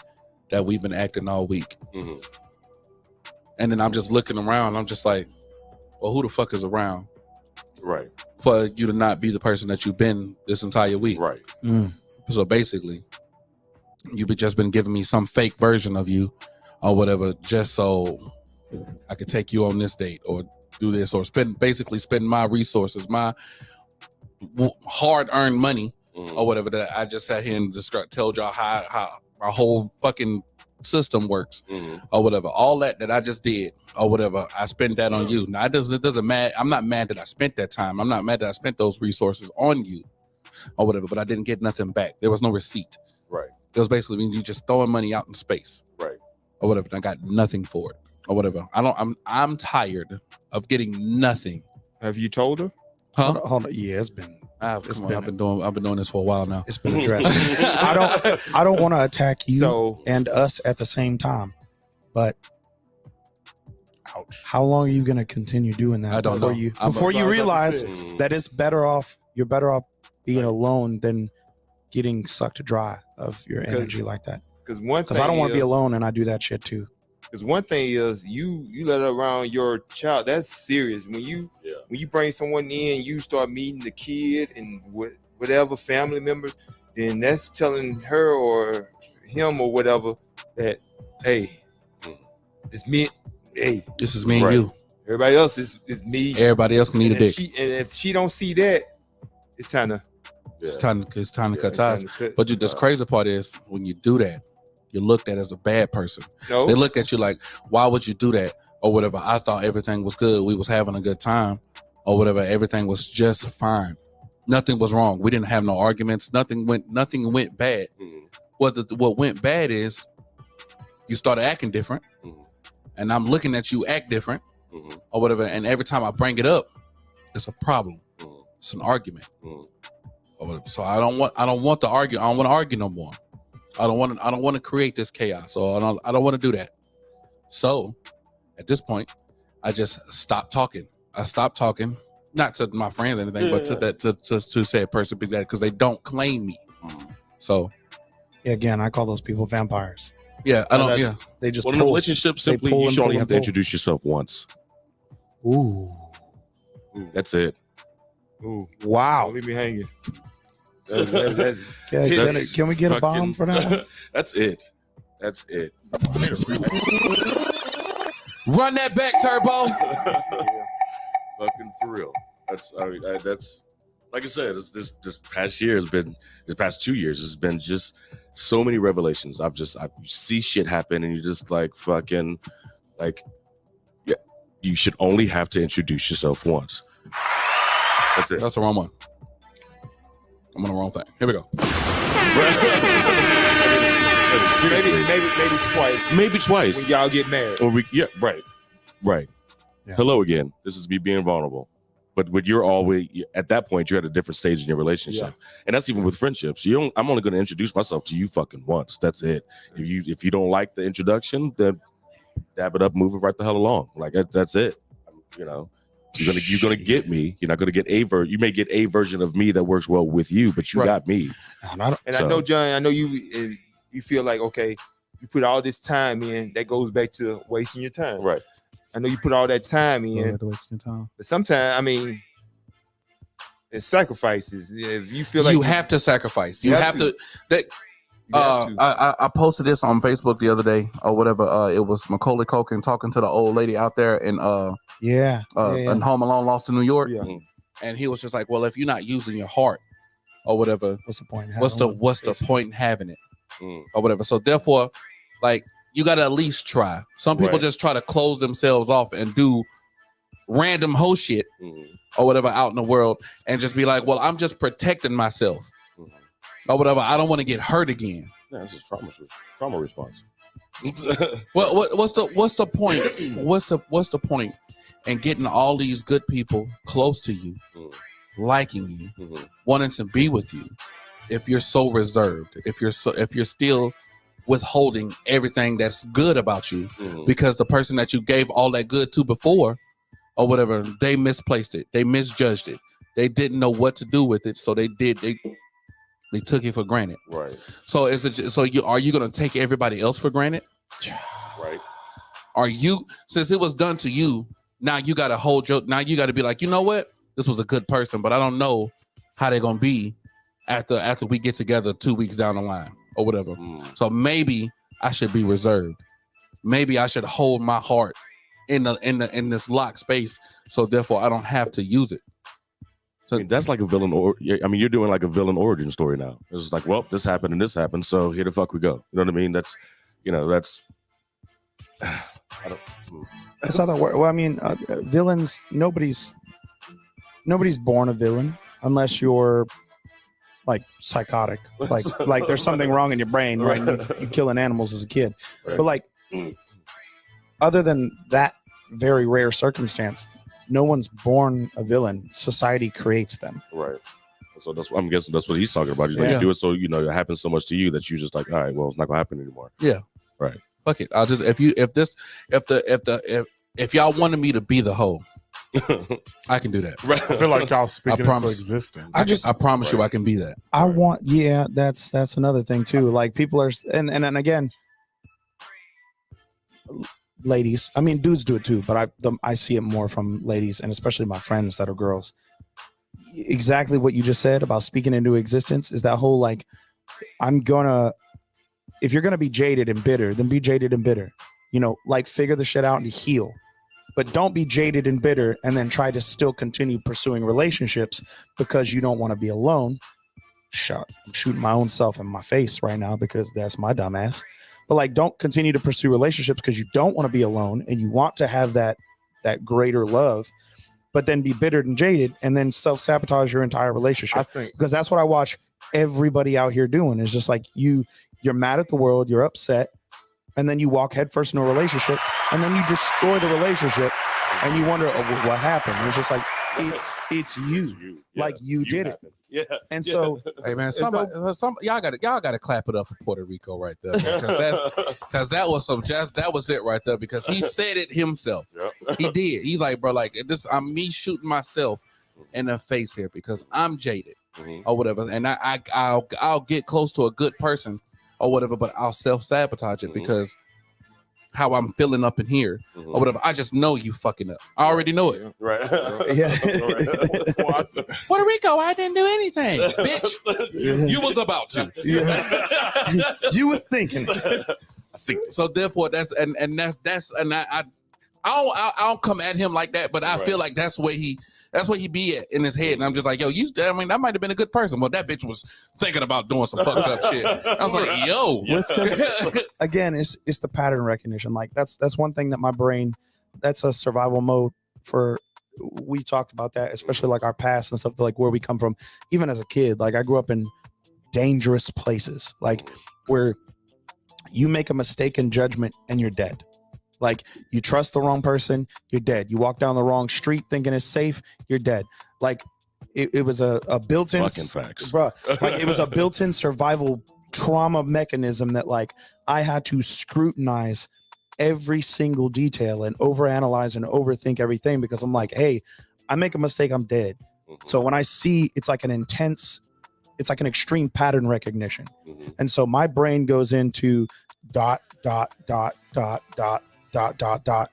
that we've been acting all week. And then I'm just looking around. I'm just like, well, who the fuck is around? Right. For you to not be the person that you've been this entire week. Right. So basically, you've just been giving me some fake version of you or whatever, just so I could take you on this date or do this or spend my resources, my hard-earned money or whatever that I just sat here and just told y'all how our whole fucking system works or whatever. All that I just did or whatever, I spent that on you. Now it doesn't matter. I'm not mad that I spent that time. I'm not mad that I spent those resources on you or whatever, but I didn't get nothing back. There was no receipt. Right. It was basically you just throwing money out in space. Right. Or whatever. And I got nothing for it or whatever. I'm tired of getting nothing. Have you told her? Huh? Hold on. Yeah, it's been. I've been doing this for a while now. It's been addressed. I don't want to attack you and us at the same time, but how long are you going to continue doing that? I don't know. Before you realize that it's better off. You're better off being alone than getting sucked dry of your energy like that. Because I don't want to be alone, and I do that shit too. Because one thing is you let it around your child. That's serious. When you bring someone in, you start meeting the kid and whatever family members, then that's telling her or him or whatever that, hey, it's me. Hey, this is me and you. Everybody else is me. Everybody else can need a dick. And if she don't see that, it's time to. It's time to cut ties. But the crazy part is when you do that, you're looked at as a bad person. No. They look at you like, why would you do that? Or whatever. I thought everything was good. We was having a good time. Or whatever. Everything was just fine. Nothing was wrong. We didn't have no arguments. Nothing went bad. What went bad is you started acting different. And I'm looking at you act different. Or whatever. And every time I bring it up, it's a problem. It's an argument. So I don't want to argue. I don't want to argue no more. I don't want to create this chaos. So I don't want to do that. So at this point, I just stopped talking. I stopped talking, not to my friends or anything, but to said person because they don't claim me. So again, I call those people vampires. Yeah, I don't. Yeah, they just in a relationship. Simply, you should only have to introduce yourself once. Ooh, that's it. Ooh, wow! Don't leave me hanging. Can we get a bomb for that one? That's it. That's it. Run that back, Turbo. Fucking for real. That's like I said. This past year has been. This past 2 years has been just so many revelations. I see shit happen, and you're just like fucking like. Yeah, you should only have to introduce yourself once. That's it. That's the wrong one. I'm on the wrong thing. Here we go. maybe twice. Maybe twice. When y'all get married. Or right. Yeah. Hello again. This is me being vulnerable. But when you're always at that point, you're at a different stage in your relationship, and that's even with friendships. I'm only going to introduce myself to you fucking once. That's it. If you don't like the introduction, then dab it up, move it right the hell along. Like that's it. You know. You're gonna get me. You're not gonna get you may get a version of me that works well with you, but you got me. And I know, John. I know you feel like okay, you put all this time in. That goes back to wasting your time. Right. I know you put all that time in. Wasting time. But sometimes, I mean, it's sacrifices. If you feel like you have to sacrifice, you have to. I posted this on Facebook the other day or whatever. It was Macaulay Culkin talking to the old lady out there in in Home Alone Lost in New York. Yeah. And he was just like, well, if you're not using your heart or whatever, what's the point? What's the point in having it or whatever? So therefore, like you got to at least try. Some people just try to close themselves off and do random hoe shit or whatever out in the world and just be like, well, I'm just protecting myself. Or whatever. I don't want to get hurt again. Yeah, this is trauma response. Well, what's the point? What's the point in getting all these good people close to you, liking you, wanting to be with you, if you're so reserved, if you're still withholding everything that's good about you because the person that you gave all that good to before or whatever, they misplaced it, they misjudged it, they didn't know what to do with it, so they took it for granted. Right. So are you gonna take everybody else for granted? Right. Are you, since it was done to you, now you gotta now you gotta be like, you know what? This was a good person, but I don't know how they're gonna be after we get together 2 weeks down the line or whatever. So maybe I should be reserved. Maybe I should hold my heart in this locked space, so therefore I don't have to use it. So I mean, that's like a villain, you're doing like a villain origin story now. It's just like, well, this happened and this happened, so here the fuck we go. You know what I mean? That's. I don't. That's how that works. Well, I mean, villains. Nobody's born a villain unless you're like psychotic, like there's something wrong in your brain, right? You're killing animals as a kid, right. But like, other than that very rare circumstance. No one's born a villain. Society creates them. Right. So I'm guessing that's what he's talking about. He's like, you do it so it happens so much to you that you just like, all right, well, it's not gonna happen anymore. Yeah. Right. Fuck it. I'll just if y'all wanted me to be the hoe, I can do that. Right. I feel like y'all speaking into existence. I promise you I can be that. I want that's another thing too. Like people are and again, ladies. I mean, dudes do it too, but I see it more from ladies, and especially my friends that are girls. Exactly what you just said about speaking into existence is that whole like, if you're gonna be jaded and bitter, then be jaded and bitter. You know, like figure the shit out and heal. But don't be jaded and bitter and then try to still continue pursuing relationships because you don't want to be alone. I'm shooting my own self in my face right now because that's my dumb ass. But like, don't continue to pursue relationships because you don't want to be alone and you want to have that greater love, but then be bitter and jaded and then self-sabotage your entire relationship. Because that's what I watch everybody out here doing is just like you're mad at the world, you're upset, and then you walk headfirst in a relationship and then you destroy the relationship and you wonder what happened. It's just like, it's you. Yeah, like you did happened. it. Yeah. And so, hey man, y'all gotta clap it up for Puerto Rico right there, because that was it right there, because he said it himself. Yep. He did. He's like, bro, like this, I'm me shooting myself in the face here because I'm jaded or whatever, and I'll get close to a good person or whatever, but I'll self-sabotage it because how I'm feeling up in here or whatever. I just know you fucking up. I already know it. Right. Yeah. Puerto Rico, I didn't do anything, bitch. You was about to. You was thinking. So therefore, I don't come at him like that, but I feel like that's where he be at in his head, and I'm just like, yo, that might have been a good person, but that bitch was thinking about doing some fucked up shit. I was like, yo, again, it's the pattern recognition. Like that's one thing that my brain, that's a survival mode for. We talked about that, especially like our past and stuff, like where we come from. Even as a kid, like I grew up in dangerous places, like where you make a mistake in judgment and you're dead. Like you trust the wrong person, you're dead. You walk down the wrong street thinking it's safe, you're dead. Like it was a built-in fucking facts, bro. Like it was a built-in survival trauma mechanism that like I had to scrutinize every single detail and overanalyze and overthink everything because I'm like, hey, I make a mistake, I'm dead. So when I see, it's like an extreme pattern recognition. And so my brain goes into ...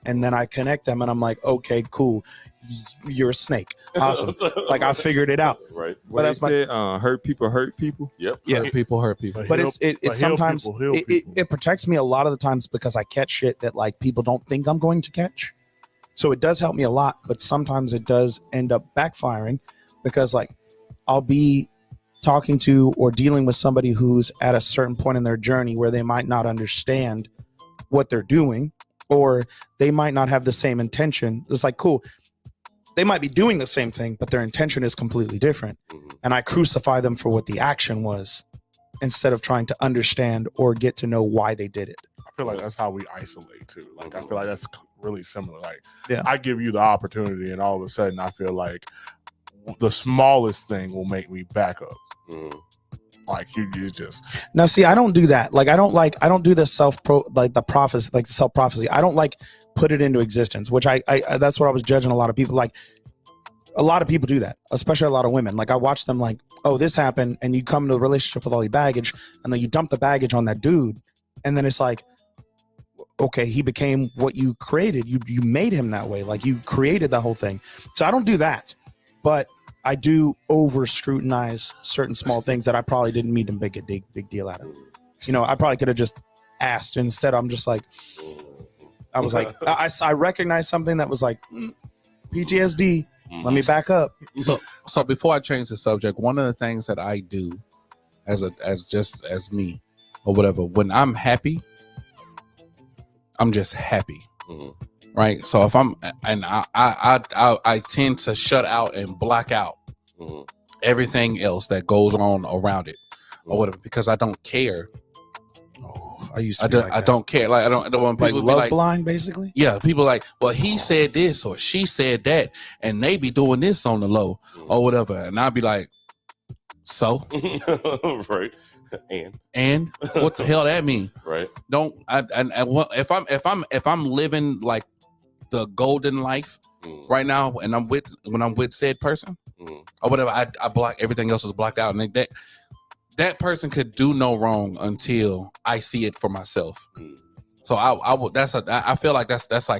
and then I connect them and I'm like, okay, cool, you're a snake, awesome. Like I figured it out. Right. But that's hurt people. Yep. Yeah, hurt people. But it's sometimes it protects me a lot of the times because I catch shit that like people don't think I'm going to catch. So it does help me a lot, but sometimes it does end up backfiring because like I'll be talking to or dealing with somebody who's at a certain point in their journey where they might not understand what they're doing, or they might not have the same intention. It's like, cool, they might be doing the same thing, but their intention is completely different. And I crucify them for what the action was instead of trying to understand or get to know why they did it. I feel like that's how we isolate too. Like I feel like that's really similar. Like yeah. I give you the opportunity and all of a sudden I feel like the smallest thing will make me back up. Like you just now see, I don't do that. Like I don't do the self prophecy. I don't like put it into existence, which I that's what I was judging a lot of people. Like a lot of people do that, especially a lot of women. Like I watch them like, oh, this happened, and you come into a relationship with all your baggage, and then you dump the baggage on that dude, and then it's like, okay, he became what you created. You made him that way. Like you created the whole thing. So I don't do that, but I do over scrutinize certain small things that I probably didn't mean to make a big deal out of. You know, I probably could have just asked. Instead, I'm just like, I was like, I recognized something that was like PTSD. Let me back up. So before I change the subject, one of the things that I do as me or whatever, when I'm happy, I'm just happy. Right. So if I tend to shut out and block out everything else that goes on around it or whatever, because I don't care. I don't care. Like I don't want people like love like, blind, basically. Yeah, people like, well, he said this or she said that, and they be doing this on the low or whatever, and I'll be like, so right. And what the hell that mean? Right. If I'm living like the golden life right now, and when I'm with said person or whatever, I block everything else is blocked out, and that person could do no wrong until I see it for myself. So I would. I feel like that's I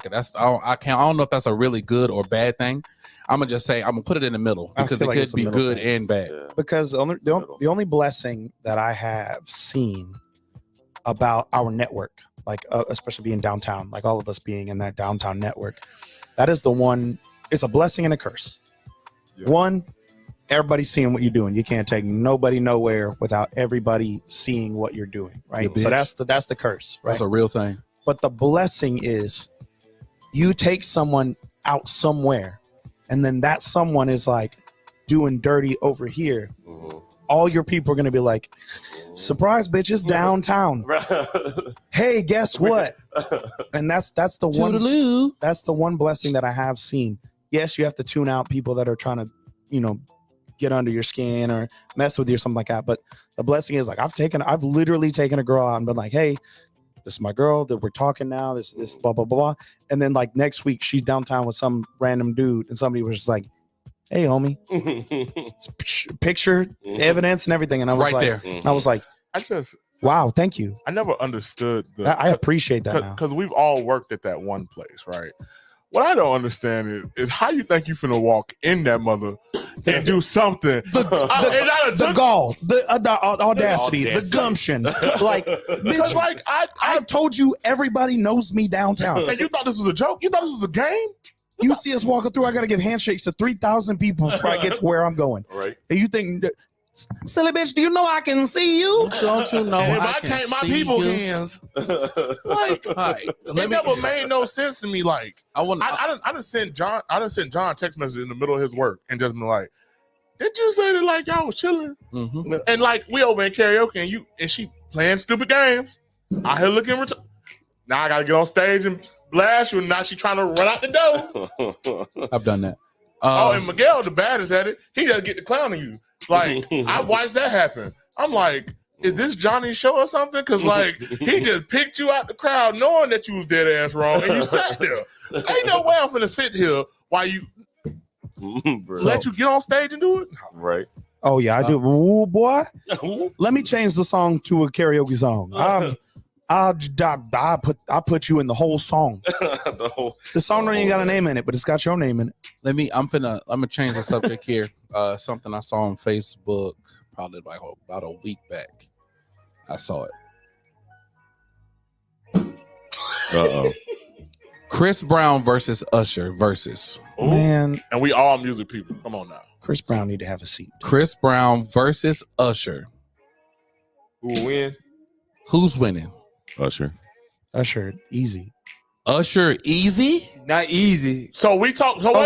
don't know if that's a really good or bad thing. I'm gonna just say I'm gonna put it in the middle because it could be good and bad. Yeah. Because the only blessing that I have seen about our network, like especially being downtown, like all of us being in that downtown network, that is the one. It's a blessing and a curse. Yeah. One, everybody's seeing what you're doing. You can't take nobody nowhere without everybody seeing what you're doing, right? So that's the curse, right? That's a real thing. But the blessing is you take someone out somewhere, and then that someone is like doing dirty over here. Mm-hmm. All your people are gonna be like, surprise, bitches, downtown. Hey, guess what? And that's the one. Toodaloo. That's the one blessing that I have seen. Yes, you have to tune out people that are trying to, get under your skin or mess with you or something like that. But the blessing is like I've literally taken a girl out and been like, hey, this is my girl that we're talking now. This blah blah blah. And then like next week she's downtown with some random dude and somebody was just like, hey, homie, picture, evidence, and everything. And I was right like, there. I was like, wow, thank you. I never understood I appreciate that now because we've all worked at that one place, right? What I don't understand is how you think you finna walk in that mother and do something. The gall, the audacity, the gumption. Like, bitch, like I told you, everybody knows me downtown. And you thought this was a joke? You thought this was a game? You see us walking through, I got to give handshakes to 3,000 people before I get to where I'm going. Right. And you think, silly bitch, do you know I can see you? Don't you know I can't my people hands. Like, it never made no sense to me. Like, I done sent John a text message in the middle of his work and just been like, did you say that like y'all was chilling? Mm-hmm. And like we over in karaoke and she playing stupid games. I here looking now I gotta get on stage and blast you, and now she trying to run out the door. I've done that. And Miguel, the baddest at it, he just get the clown on you. Like, I watched that happen. I'm like, is this Johnny's show or something? Because, like, he just picked you out the crowd knowing that you was dead ass wrong, and you sat there. Ain't no way I'm finna sit here while you let you get on stage and do it. Right. Oh, yeah, I do. Ooh, boy. Let me change the song to a karaoke song. I'll put you in the whole song. The song don't even got a name in it, but it's got your name in it. I'm gonna change the subject here. Something I saw on Facebook probably like about a week back. I saw it. Chris Brown versus Usher versus. Ooh. Man, and we all music people. Come on now. Chris Brown need to have a seat. Chris Brown versus Usher. Who will win? Who's winning? Usher, easy. Usher, easy? Not easy. So we talk. Hold on.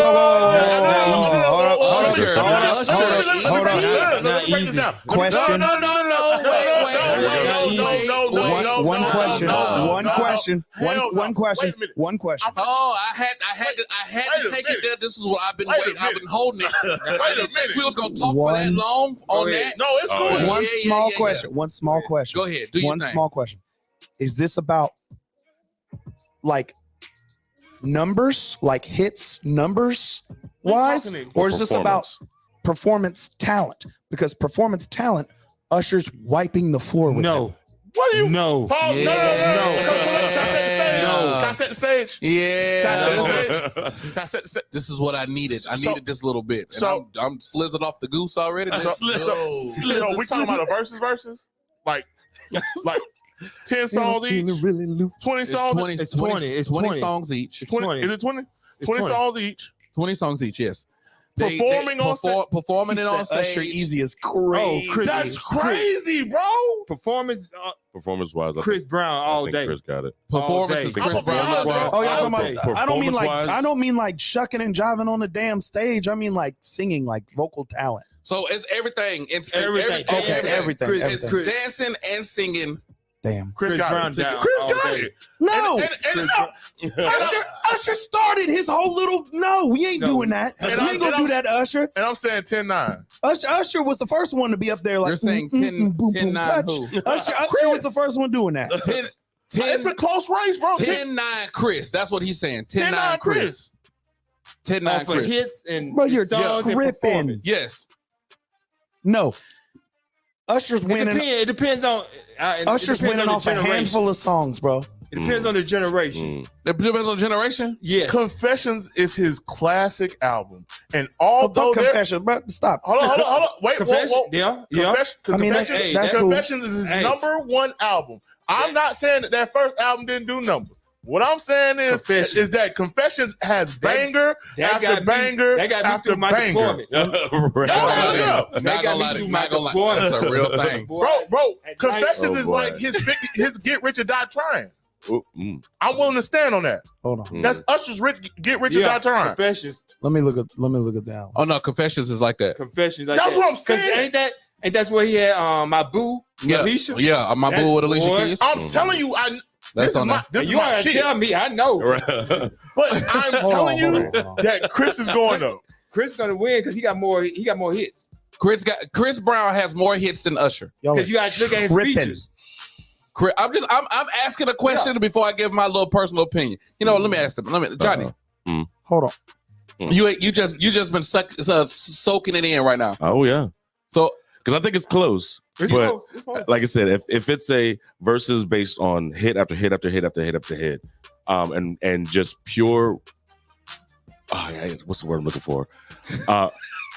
Question. One question. Oh, I had to take it there. This is what I've been waiting. I've been holding it. I didn't think we was gonna talk for that long on that. No, it's cool. One small question. Go ahead. Do one small question. Is this about like numbers, like hits, numbers wise, or is this about performance talent? Because performance talent, Usher's wiping the floor with him. What do you know? Paul, yeah. No. Can I set the stage? Yeah. Can I set the stage? This is what I needed. I needed this little bit. And so I'm slizzing off the goose already. So we talking about a verses? Like 10 songs each? 20 songs? It's 20 songs each. Is it 20? 20 songs each. 20 songs each, yes. Performing on stage. Usher easy is crazy. Oh, that's crazy, bro. Performance wise, Chris Brown all day. Chris got it. Performance is Chris Brown. Oh, y'all talking about? I don't mean like shucking and jiving on the damn stage. I mean like singing, like vocal talent. So it's everything. It's everything. Okay, everything. It's dancing and singing. Damn. Chris got it. Chris got it. No. Usher started his whole little. No, we ain't doing that. We ain't gonna do that to Usher. And I'm saying 10-9. Usher was the first one to be up there. Like you're saying 10-9 who? Usher was the first one doing that. 10, it's a close race, bro. 10-9 Chris. That's what he's saying. 10-9 Chris. 10-9 for Chris. hits and bro, you're songs tripping. And yes. No. Usher's winning. It depends on. Usher's winning off a handful of songs, bro. It depends on the generation. It depends on generation. Yes. Confessions is his classic album, and although Confessions, but stop. Hold on. Wait, Confession. whoa. Yeah. Confession, I mean, Confessions, that's cool. Confessions is his Hey. #1 album. I'm not saying that first album didn't do numbers. What I'm saying is that Confessions has banger after banger That got me after through my banger. deployment. Yeah. Not gonna lie to you, not gonna lie. That's a real thing. Bro, Confessions Oh, is boy. like his Get Rich or Die Trying. Ooh, mm. I'm willing to stand on that. Hold on. Mm. That's Usher's Get Rich or Die Trying. Confessions. Let me look at the album. Oh no, Confessions is like that. Confessions. Like That's that. what I'm 'Cause saying. Ain't that's where he had my boo, Yeah, Alicia? yeah. My boo with Alicia boy, Keys. I'm telling you, That's on my that. this is You my gotta shit. tell me, I know. But I'm telling you hold on. that Chris is going though. Chris gonna win because he got more hits. Chris Brown has more hits than Usher. Y'all Because you gotta look at his tripping. features. I'm asking a question before I give my little personal opinion. You know, let me ask them. Johnny. Hold on. You just been soaking it in right now. Oh yeah. So because I think it's close. It's but close. It's close. like I said, if it's a versus based on hit after hit after hit after hit after hit, and just pure, what's the word I'm looking for?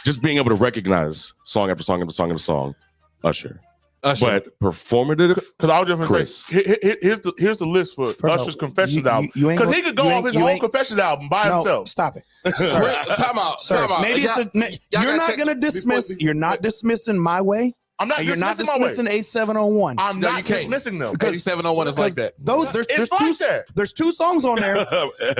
Just being able to recognize song after song after song after song, Usher. But performative, because I was just gonna Chris. say, here's the list for First Usher's off, Confessions you album. ain't Because gonna- he could go you off ain't- his you whole ain't- Confessions album by No, himself. stop it. Time out. Sir, maybe Y'all you're gotta not check- going to dismiss. You're not dismissing My Way. I'm not And you're not dismissing my way. dismissing 8701. I'm No, not you can't. dismissing them. 8701 is like that. There's two songs on there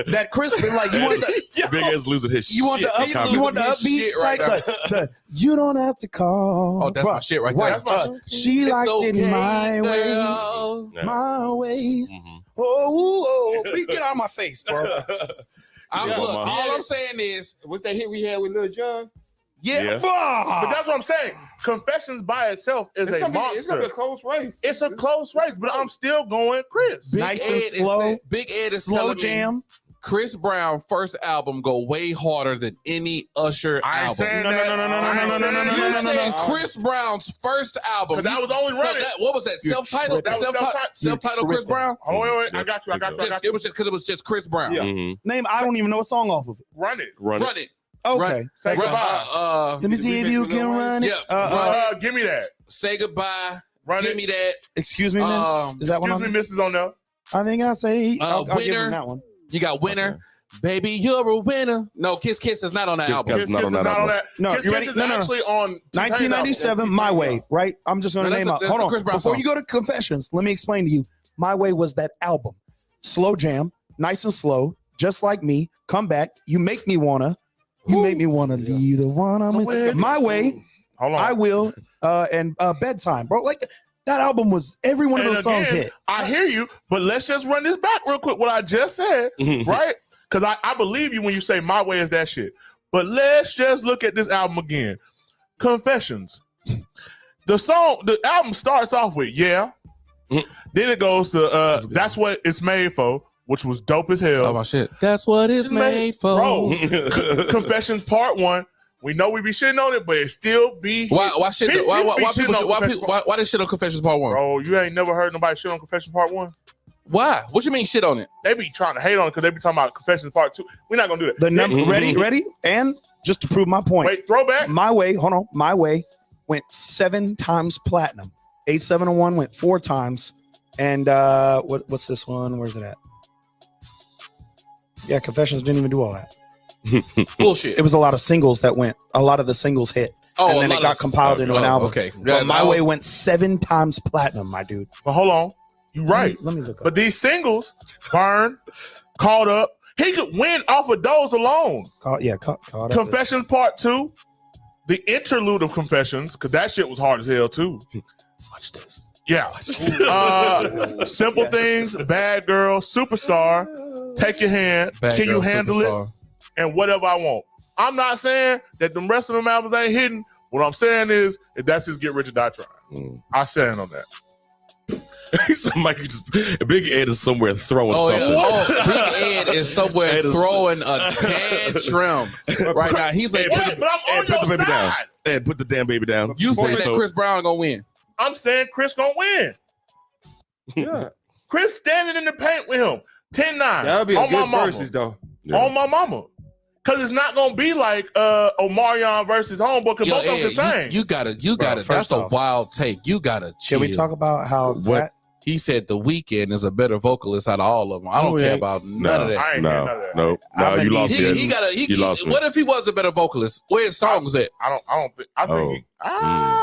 that Chris like you want the Big ass losing his you want the shit. up, you want the upbeat shit right type the you don't have to call. Oh, that's my shit right Right. there. She It's likes okay, it my way, girl. my way. Mhm. Oh, get out of my face, bro. Look, all I'm saying is, What's that hit we had with Lil Jon? Yeah. But that's what I'm saying. Confessions by itself is It's a gonna be monster. a close race. It's a close race, but I'm still going Chris. Big Nice Ed and is slow. saying- Big Ed is Slow telling jam. me Chris Brown first album go way harder than any Usher I ain't album. saying No, that. no, no, no, no, I ain't no, no, saying no, no, that. You no, no, said no. Chris Brown's first album. 'Cause that was only running. What was that? You're Self-titled? tripping. Self-titled Chris tripping. Brown? Oh, wait. I got you. It was just because it was just Chris Brown. Yeah. Mhm. Name I don't even know a song off of it. Run it. Run it. Run it. Okay. Say Run- goodbye. Let me see if you can run it. Yeah. Give me that. Say goodbye. Run Give it. me that. Excuse me, miss. Is that one Excuse on me, Mrs. on there. I think I say I'll give Winner. him that one. You got Winner. Baby, you're a winner. No, Kiss Kiss is not on that Kiss album. Kiss. Not on that album. No, Kiss you Kiss ready? is No, no, no. actually on T-Pain's 1997, album. My Way, right? I'm just going No, to that's name a- out. that's Hold a on. Chris Brown Before song. you go to Confessions, let me explain to you. My Way was that album. Slow jam, nice and slow, just like me. Come back. You make me wanna. You make me wanna leave the one I'm with. My Way, Hold on. I Will, and Bedtime, bro. Like that album was every one of And those songs again, hit. I hear you, but let's just run this back real quick. What I just said, right? Because I believe you when you say My Way is that shit. But let's just look at this album again. Confessions. The album starts off with Yeah. Then it goes to That's What It's Made For, which was dope as hell. Oh my shit. That's what it's made for. Bro, Confessions Part 1. We know we be shitting on it, but it still be Why shit? People Why be shitting people? on Why Confessions people? Why this shit on Confessions Part 1? Bro, you ain't never heard nobody shit on Confessions Part 1? Why? What you mean shit on it? They be trying to hate on it because they be talking about Confessions Part 2. We're not gonna do that. The number ready? And just to prove my point. Wait, throwback. My Way, hold on. My Way went 7 times platinum. 8701 went 4 times. And what's this one? Where's it at? Yeah, Confessions didn't even do all that. Bullshit. It was a lot of singles that went. A lot of the singles hit. Oh, and a then it lot got of- compiled into an oh, album. okay. But Yeah, My that Way was- went 7 times platinum, my dude. But hold on. You right. Let me look up. But these singles, Burn, Caught Up, he could win off of those alone. Caught up. Confessions Part 2, the interlude of Confessions, because that shit was hard as hell too. Watch this. Yeah. Simple Things, Bad Girl, Superstar, Take Your Hand, Bad Can Girl, You Handle Superstar. It, and Whatever I Want. I'm not saying that the rest of them albums ain't hidden. What I'm saying is that's his Get Rich or Die Trying. I stand on that. So Michael Big Ed is somewhere throwing something. Big Ed is somewhere Ed is- throwing a tantrum right now. He's like, Ed, put the- But I'm on Ed, put the your baby down. side. Ed, put the damn baby down. you Before saying that throw- Chris Brown gonna win? I'm saying Chris gonna win. Yeah. Chris standing in the paint with him. 10-9. That'll be a on my good mama. versus though. Yeah. On my mama. Because it's not going to be like Omarion versus Homeboy, because both of them the same. You gotta. first That's a off, wild take. You gotta chill. Can we talk about how What? He said The Weeknd is a better vocalist out of all of them. I don't care about none of that. I ain't hear none of that. No, I've been you lost eating- it. You lost me. What if he was a better vocalist? Where his songs at? I think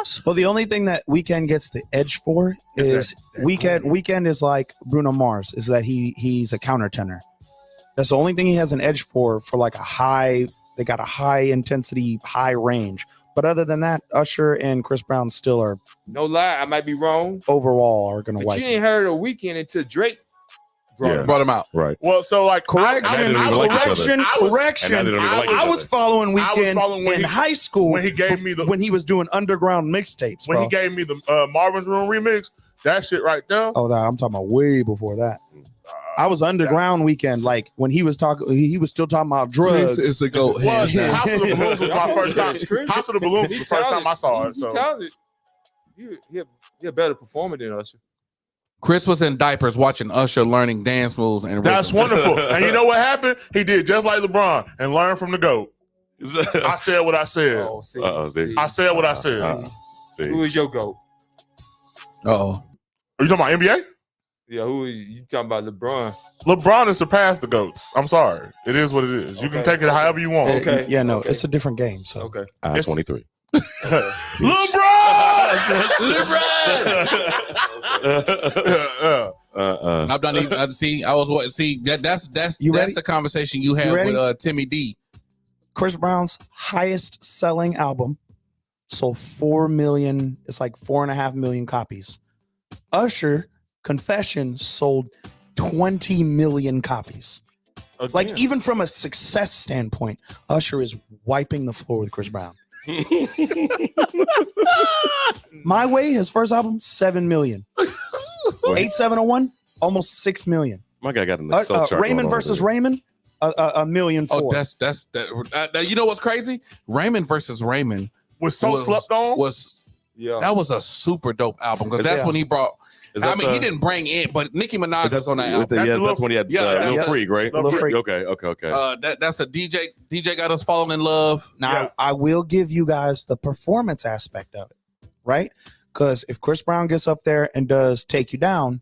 So the only thing that Weeknd gets the edge for is Weeknd is like Bruno Mars, is that he's a countertenor. That's the only thing he has an edge for like a high. They got a high intensity, high range. But other than that, Usher and Chris Brown still are No lie, I might be wrong. overall are going to But wipe. you ain't heard of Weeknd until Drake Brought him out. Right. well, so like Correction, I was- correction, I was- correction. And I didn't even like each I was other. following I was Weeknd following when in he- high school when he gave me the when he was doing underground mixtapes. when Bro. he gave me the Marvin's Room remix, that shit right there. Oh, I'm talking about way before that. I was underground Weekend, like when he was talking, he was still talking about drugs. Chris is the GOAT. Well, hands down. House of the Balloons was my first time. House of the Balloons was the first time I saw it. He So talented. He a better performer than Usher. Chris was in diapers watching Usher learning dance moves and that's rhythm. wonderful. And you know what happened? He did just like LeBron and learned from the GOAT. I said what I said. Oh, see, see. I said what I said. See. Who is your GOAT? Uh-oh. Are you talking about NBA? Yeah, who is you talking about? LeBron. LeBron has surpassed the GOATs. I'm sorry. It is what it is. You can Okay. take it however you want. Okay. Yeah, no, Okay. it's a different game. So Okay. It's- 23. LeBron! I'm not even. That's You ready? the conversation you had ready? with Timmy D. Chris Brown's highest selling album sold 4 million. It's like 4.5 million copies. Usher Confession sold 20 million copies. Like Again. even from a success standpoint, Usher is wiping the floor with Chris Brown. My Way, his first album, 7 million. 8701, almost 6 million. My guy got an Excel chart. Raymond going on versus there. Raymond, a million. Oh, that's that. You know what's crazy? Raymond versus Raymond was so slept on. That was a super dope album because that's when he brought. Is I that mean, he the- didn't bring in, but Nicki Minaj Is that- was on that with album. the- yes, that's when he had Lil that's Freak, right? Lil Freak. Okay. That's a DJ. DJ got us falling in love. Now, I will give you guys the performance aspect of it, right? Because if Chris Brown gets up there and does Take You Down,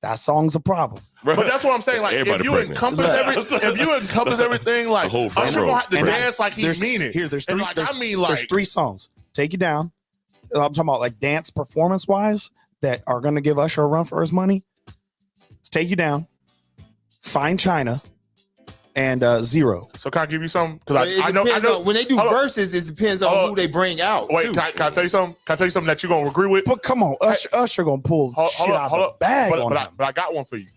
that song's a problem. But that's what I'm saying. Like, Everybody if you pregnant. encompass everything, like The whole front Usher row. gonna have to And dance like he there's- mean it. Here, there's And, three. like, there's, I mean, there's like 3 songs. Take You Down. I'm talking about like dance performance wise that are going to give Usher a run for his money. It's Take You Down, Fine China, and Zero. So can I give you something? But Because it I know depends on- when they do Hold on. verses, it depends on Oh, who they bring out. Wait, too. can I tell you something? Can I tell you something that you're gonna agree with? But come on, Usher going to pull shit out the bag on but him. I got one for you.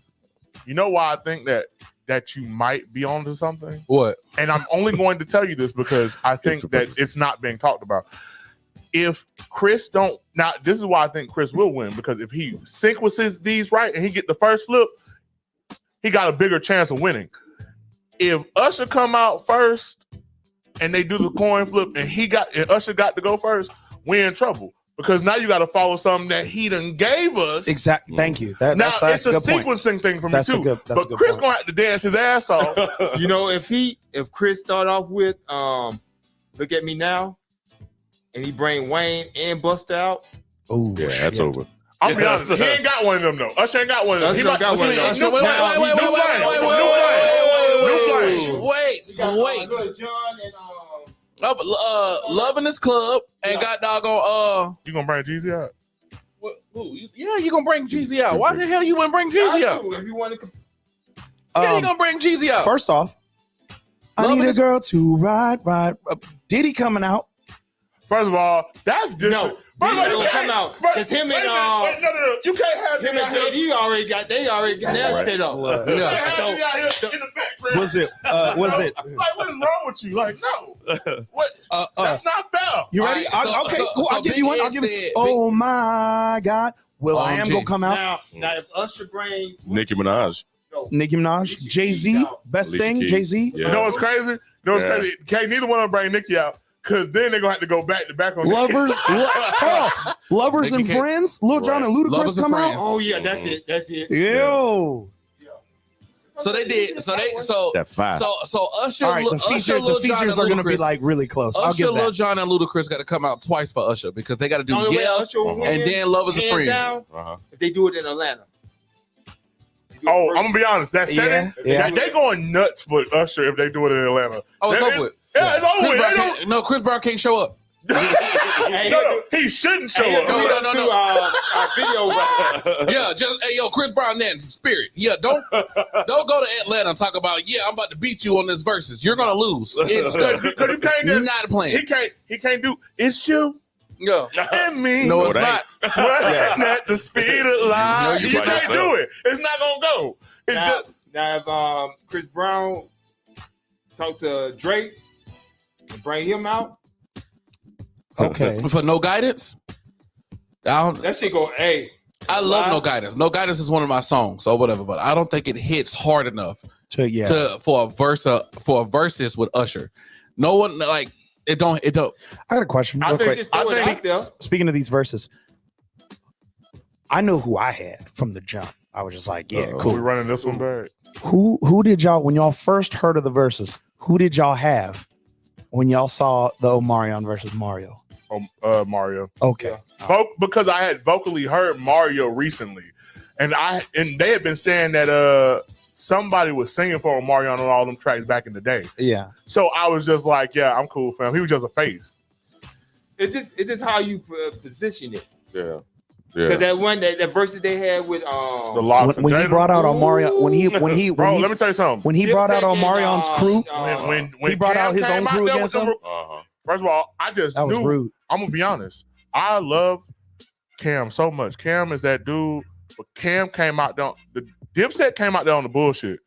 You know why I think that you might be onto something? What? And I'm only going to tell you this because I think that surprise. it's not being talked about. If Chris don't now, this is why I think Chris will win, because if he sequences these right and he get the first flip, he got a bigger chance of winning. If Usher come out first and they do the coin flip and Usher got to go first, we're in trouble. Because now you got to follow something that he done gave us. Exactly. Thank you. Now That's it's a good point. sequencing thing for me That's a too. good- that's a but good Chris point. gonna have to dance his ass off. You know, if Chris start off with Look at Me Now, and he bring Wayne and Busta out, Oh, Yeah, that's over. I'll be honest, he ain't got one of them though. Usher ain't got one of them. Usher He might- got one of them. Usher- Usher- New flame. Loving This Club and got doggone You gonna bring Jeezy out? yeah, you gonna bring Jeezy out. Why the hell you wouldn't bring Jeezy out? If you want to, Yeah, you gonna bring Jeezy out. First off, I Loving need a This- girl to ride. Diddy coming out. First of all, that's different. No, Diddy First of all, don't you come can't- out, First- 'cause him wait and, a minute, wait, no, you can't have him Diddy and out here. JD already got that set up. You can't Yeah. have Diddy out here So- in the background. Was it? Like, what is wrong with you? Like, no, what? That's not fair. You ready? All right, Okay, so cool. I'll give you one. I'll give you. Oh my God! Will I am OMG. gonna come out? Now, if Usher brings Nicki Minaj. Nicki Minaj, Jay Z, best Alicia thing, Keys. Jay Z. Yeah. You know what's crazy? Yeah. Crazy? Can't neither one of them bring Nicki out. because then they're gonna have to go back to back on Lovers, Lovers and Friends. Lil Jon and Lovers Ludacris and come out. Friends. Oh yeah, that's it. That's it. Yo. So they did. So That five. So Usher, All right, the Lil Jon, features and are going to be Ludacris- like really close. I'll Usher, give Lil that. Jon, and Ludacris got to come out twice for Usher because they got to do The only way Yeah, Usher will win, and then Lovers and hands Friends. down, Uh-huh. if they do it in Atlanta. Oh, I'm gonna be honest. That setting, yeah. they going nuts for Usher if they do it in Atlanta. Oh, it's That- over with. Yeah, it's over with. Chris They Brown don't- can't- no, Chris Brown can't show up. No, he shouldn't show up. No. Our video. Yeah, just hey yo, Chris Brown, then Spirit. Yeah, don't go to Atlanta and talk about I'm about to beat you on this verses. You're gonna lose. It's Because you can't just, not playing. he can't do it's you Yeah. and me. No, it's it not. Running at the speed of light. No, you you can't by do it. It's not gonna go. It's Now, just now, if Chris Brown talk to Drake and bring him out, Okay. For No Guidance. that shit go. Hey, I love No Guidance. No Guidance is one of my songs, or whatever, but I don't think it hits hard enough for a versus with Usher. No one like it. Don't. I got a question. I Real think quick. just throw it out there. Speaking of these verses, I know who I had from the jump. I was just like, yeah, we cool. running this one back. Who did y'all when y'all first heard of the verses? Who did y'all have when y'all saw the Omarion versus Mario? Mario. Okay. Because I had vocally heard Mario recently, and they had been saying that somebody was singing for Mario on all them tracks back in the day. Yeah. So I was just like, yeah, I'm cool, fam. He was just a face. it's just how you position it. Yeah. Because that one that verses they had with The When, lost and when he Jada. brought out Omarion, Bro, let me tell you something. when he brought out Omarion's crew, When he brought Cam out his came own crew there against with him. Uh-huh. First of all, I just That was knew. rude. I'm gonna be honest. I love Cam so much. Cam is that dude. But Cam came out down. The Dipset came out there on the bullshit,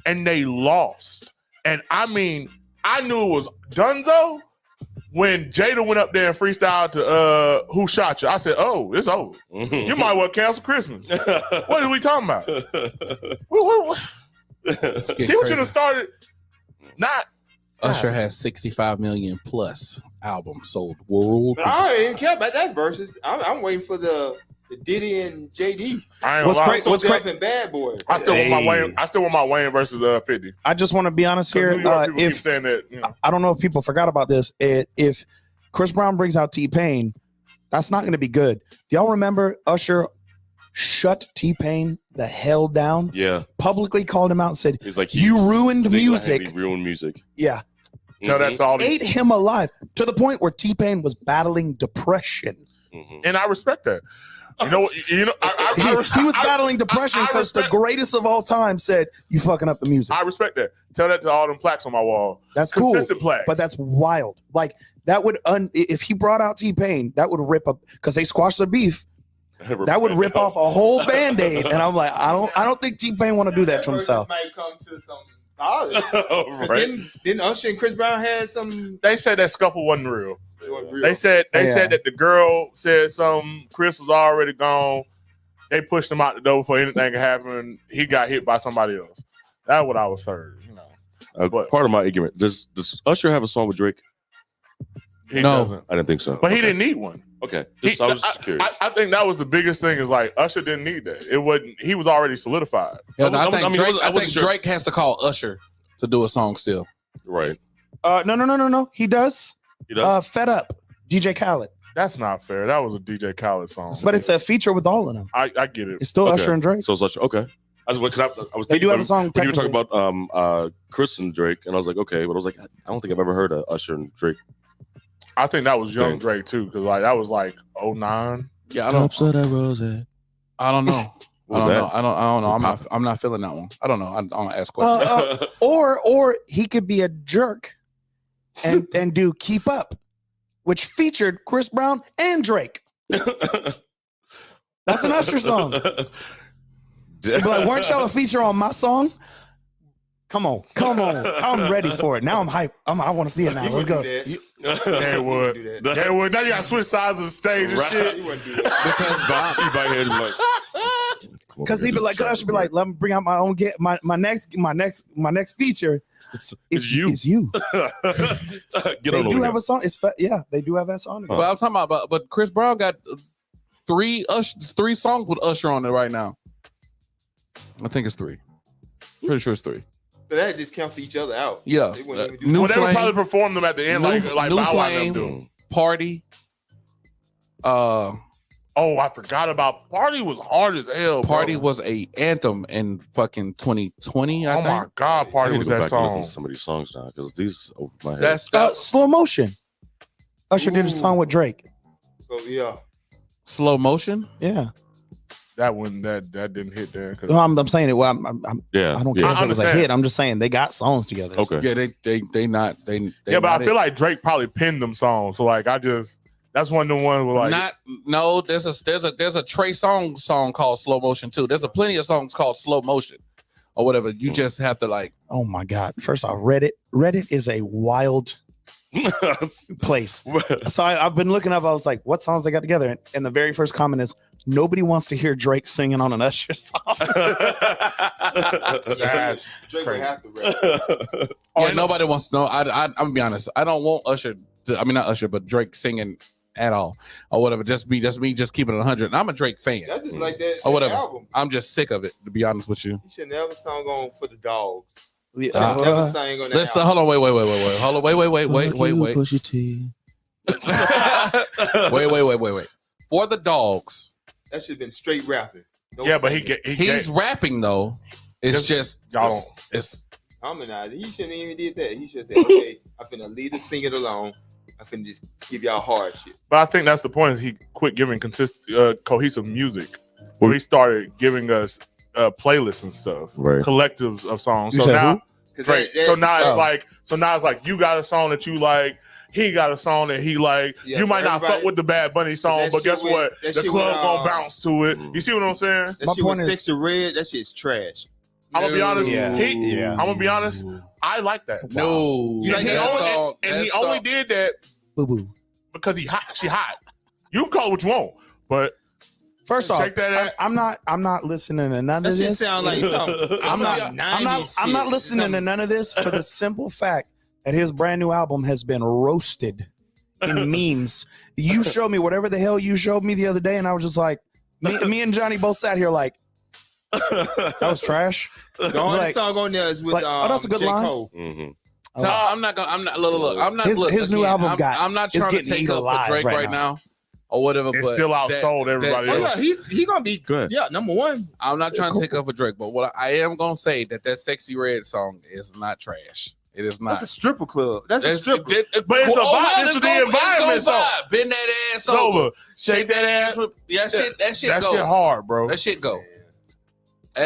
and they lost. And I mean, I knew it was Dunzo when Jada went up there and freestyled to Who Shot You. I said, "Oh, it's over. You might well cancel Christmas." What are we talking about? What? See what you done started? Not. Usher has 65 million plus albums sold worldwide. I don't even care about that verses. I'm waiting for the Diddy and JD. I ain't What's gonna lie. crazy- So what's Def cra- and Bad Boy. I still want my Hey. Wayne. I still want my Wayne versus 50. I just want to be honest here. New York people keep If saying that, I don't know if people forgot about this, if Chris Brown brings out T-Pain, that's not going to be good. Do y'all remember Usher shut T-Pain the hell down? Yeah. Publicly called him out and said, He's like, You ruined single-handedly music. Ruined music. yeah, Tell that to all these, ate him alive to the point where T-Pain was battling depression. Mhm. and I respect that. You know, He was battling depression I because the respect- greatest of all time said, you fucking up the music. I respect that. Tell that to all them plaques on my wall. That's cool. Consistent plaques. But that's wild. Like that would if he brought out T-Pain, that would rip up because they squashed the beef. That would rip off a whole band-aid. And I'm like, I don't think T-Pain want to do that to himself. Might come to some solid. Right. Didn't Usher and Chris Brown had some? They said that scuffle wasn't real. Real. They said Yeah. said that the girl said something. Chris was already gone. They pushed him out the door before anything could happen. He got hit by somebody else. That's what I was heard. You know, But- Part of my ignorance. Does Usher have a song with Drake? he No. doesn't. I didn't think so. But he Okay. didn't need one. Okay. He- I was just curious. I think that was the biggest thing. Is like Usher didn't need that. It wasn't. He was already solidified. Yeah, I I think mean, Drake, I I wasn't think sure. Drake has to call Usher to do a song still. Right. No. He does. He does. Fed Up, DJ Khaled. That's not fair. That was a DJ Khaled song. But it's a feature with all of them. I get it. It's still Okay. Usher and Drake. So it's Usher. Okay. I was They thinking do have a song. when you were talking technically. about Chris and Drake, and I was like, okay, but I was like, I don't think I've ever heard of Usher and Drake. I think that was young Okay. Drake too, because like that was like 09. Yeah, I don't of that rose. know. I What don't was know. that? I don't know. I'm not feeling that one. I don't know. I don't ask questions. Or he could be a jerk and do Keep Up, which featured Chris Brown and Drake. That's an Usher song. He'd be like, weren't y'all a feature on my song? Come on. I'm ready for it. Now I'm hyped. I want to see it now. Let's go. They would. do that. They would. Now you got to switch sides of the stage and Right. shit. He wouldn't do that. Because Bob, head like, Because he'd be like, Usher be like, let me bring out my own my next feature. It's you. It's you. Get They on do over have a song. Yeah, they do have that song. But I'm talking about, but Chris Brown got three songs with Usher on it right now. I think it's 3. Pretty sure it's 3. So that just cancel each other out. Yeah. They wouldn't even do New that. Well, they would Flame, probably perform them at the end, like New Bow Wow Flame, them do. Party. Oh, I forgot about Party. Was hard as hell. Party bro. was a anthem in fucking 2020. I Oh think. my God, I Party need was to go that back and listen song. to some of these songs now because these over my head. That's Slow Motion. Usher did a song with Drake. So yeah. Slow Motion. Yeah. That one that didn't hit there. 'Cause- No, I'm saying it. Well, yeah, I don't yeah. care if I it was a understand. hit. I'm just saying they got songs together. Okay. Yeah, they not. yeah, but I feel like Drake probably penned them songs. So like, that's one of the ones where like, not. No, there's a Trey Songz song called Slow Motion too. There's a plenty of songs called Slow Motion or whatever. You just have to like. Oh my God. First off, Reddit is a wild place. So I've been looking up. I was like, what songs they got together? And the very first comment is, nobody wants to hear Drake singing on an Usher song. that's Drake would crazy. have to rap. Yeah, nobody wants to know. I'm gonna be honest. I don't want Usher. Not Usher, but Drake singing at all or whatever. Just me keeping it 100. And I'm a Drake fan That's just like that, or whatever. that album. I'm just sick of it, to be honest with you. You should never song on For the Dogs. You Uh, should never sang on that Listen, album. hold on, wait. Hold on, wait. Push your T. wait. For the Dogs, That should have been straight rapping. No Yeah, but singing. he's rapping though. It's just y'all it's harmonize. He shouldn't even did that. He should say, okay, I'm finna leave the singing alone. I'm finna just give y'all hard shit. But I think that's the point. Is he quit giving cohesive music, where he started giving us playlists and stuff, Right. collectives of songs. You So said now, who? 'Cause Drake. that- So now oh. it's like you got a song that you like. He got a song that he like. Yeah, you might for not fuck everybody- with the Bad Bunny song, that but shit guess went- what? that The shit club went, gonna bounce to it. You see what I'm saying? That My shit was point is- Sexy Red. That shit's trash. I'm gonna be honest. Yeah. I'm gonna be honest. I like that. no. You like that that song- and that he song- only did that Boo boo. because she hot. You can call it what you want, but First off, check that out. I'm not listening to none That of shit this. sound like something. I'm not listening to none of this for the simple fact that his brand new album has been roasted in memes. You showed me whatever the hell you showed me the other day, and I was just like, me and Johnny both sat here like, that was trash. The only Like- song on there is with like, oh, that's a good J. line. Cole. Mhm. So I'm not look. I'm not. His- look, his new again, album I'm not is trying to getting take eaten up for alive Drake right right now. now or whatever. it's but still outsold everybody Oh else. yeah, he gonna be Go ahead. yeah number one. I'm not trying to take up for Drake, but what I am gonna say that Sexy Red song is not trash. It is not. That's a stripper club. That's a stripper. But it's a vibe. This is the environment song. Bend that ass It's over. over. Shake that ass. Yeah, that shit That go. shit hard, bro. That shit go.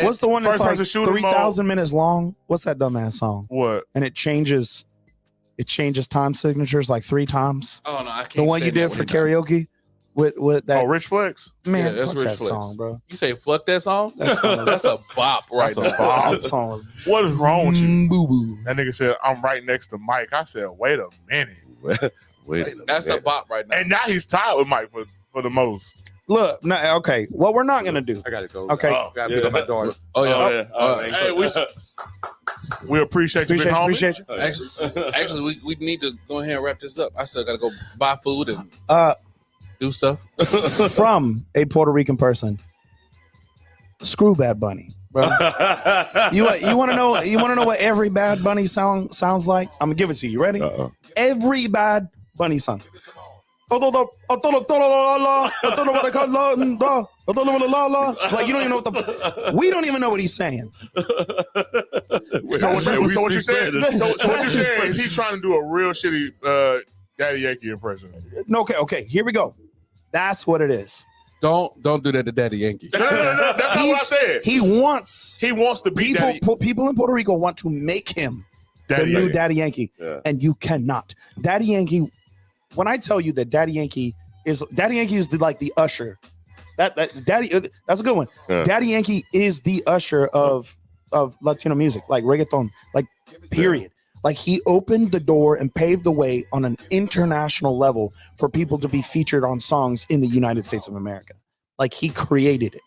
What's the one that's First like person shooter 3,000 minutes long? What's that dumbass song? What? And it changes time signatures like 3 times. Oh no, I can't. The one you stand that did when for he does it. karaoke with that Oh, Rich Flex. man. Yeah, that's fuck Rich that Flex. song, bro. You say fuck that song? That song- That's a bop right That's a now. bop. That song was What is wrong with you? boo boo. That nigga said, I'm right next to Mike. I said, wait a minute. Wait a That's a minute. bop right now. And now he's tied with Mike for the most. Look, no, okay. What we're not gonna do. I gotta go. Okay. Gotta pick up my daughter. Oh yeah. Hey, we appreciate you, big homie. Appreciate you. Actually, we need to go ahead and wrap this up. I still gotta go buy food and do stuff. From a Puerto Rican person. Screw Bad Bunny, bro. You want to know? You want to know what every Bad Bunny song sounds like? I'm gonna give it to you. Ready? Every Bad Bunny song. Like you don't even know what the. We don't even know what he's saying. So what you saying? So what you saying is he trying to do a real shitty Daddy Yankee impression? No, okay. Here we go. That's what it is. Don't do that to Daddy Yankee. No. That's not what I said. He wants to be people in Puerto Rico want to make him Daddy the new Yankee. Daddy Yankee, and you cannot. Daddy Yankee. When I tell you that Daddy Yankee is like the Usher, that Daddy, that's a good one. Yeah. Daddy Yankee is the Usher of Latino music, like reggaeton, like period. Like he opened the door and paved the way on an international level for people to be featured on songs in the United States of America. Like he created it.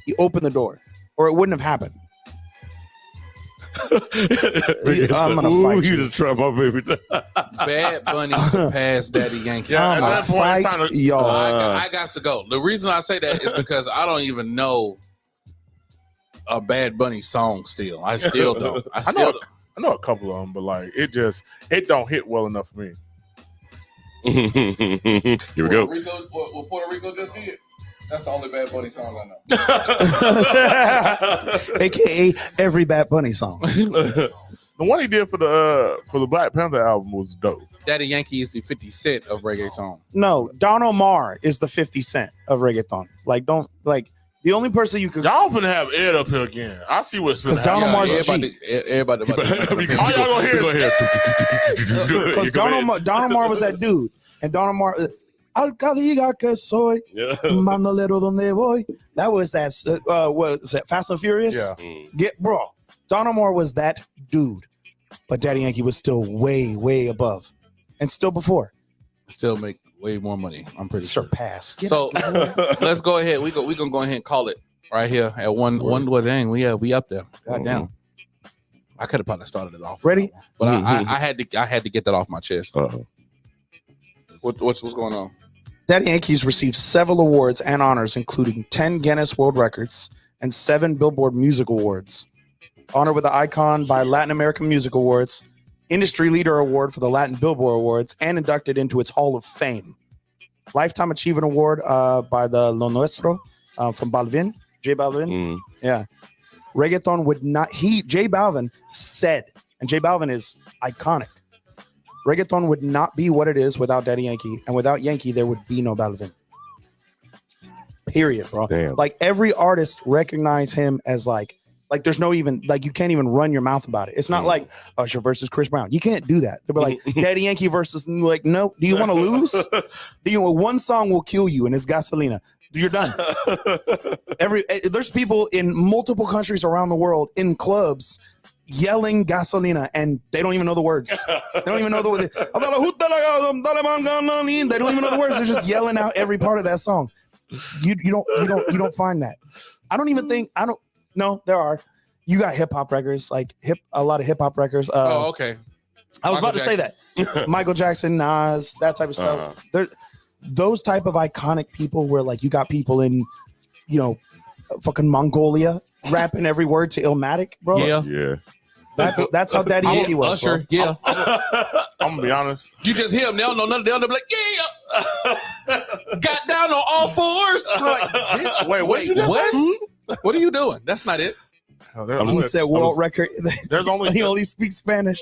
He opened the door, or it wouldn't have happened. I'm gonna fight you you. just try my baby. Bad Bunny surpassed Daddy Yankee. Yeah, I'm at gonna that point, it's fight time to- y'all. I got to go. The reason I say that is because I don't even know a Bad Bunny song still. I still don't. I know a couple of them, but like it don't hit well enough for me. Here we go. What Puerto Rico just did. That's the only Bad Bunny song I know. AKA every Bad Bunny song. The one he did for the Black Panther album was dope. Daddy Yankee is the 50 Cent of reggaeton. No, Don Omar is the 50 Cent of reggaeton. Like, don't like the only person you could. Y'all finna have Ed up here again. I see what's finna Because Don happen. Omar's a Everybody. All y'all gonna hear is Because Don Omar was that dude, and Don Omar. Alcadiga que soy, bandolero donde voy. That was that. Was that Fast and Furious? Yeah. Bro. Don Omar was that dude, but Daddy Yankee was still way, way above, and still before. Still make way more money. I'm pretty sure. Surpass. So let's go ahead. We gonna go ahead and call it right here at one. Well, dang, we up there. God damn. I could have probably started it off. Ready? But I had to get that off my chest. Uh-oh. What's going on? Daddy Yankee's received several awards and honors, including 10 Guinness World Records and 7 Billboard Music Awards. Honored with the Icon by Latin American Music Awards, Industry Leader Award for the Latin Billboard Awards, and inducted into its Hall of Fame. Lifetime Achievement Award by the Lo Nuestro from Balvin, J Balvin. Yeah. Reggaeton would not, J Balvin said, and J Balvin is iconic. Reggaeton would not be what it is without Daddy Yankee, and without Yankee, there would be no Balvin. Period, bro. Damn. Like every artist recognize him as like there's no even like you can't even run your mouth about it. It's not like Usher versus Chris Brown. You can't do that. They'll be like Daddy Yankee versus like no. Do you want to lose? One song will kill you, and it's Gasolina. You're done. There's people in multiple countries around the world in clubs yelling Gasolina, and they don't even know the words. They don't even know the words. They don't even know the words. They're just yelling out every part of that song. You don't find that. No, there are. You got hip hop records, like a lot of hip hop records. Okay. I was about to say that. Michael Jackson, Nas, that type of stuff. Those type of iconic people where like you got people in, fucking Mongolia rapping every word to Illmatic, bro. Yeah. That's how Daddy Yankee was. Usher, bro. yeah. I'm gonna be honest. You just hear them. They don't know nothing. They'll be like, yeah. Got down on all fours. Like, wait, you just said? What are you doing? That's not it. He said world record. There's only he only speaks Spanish.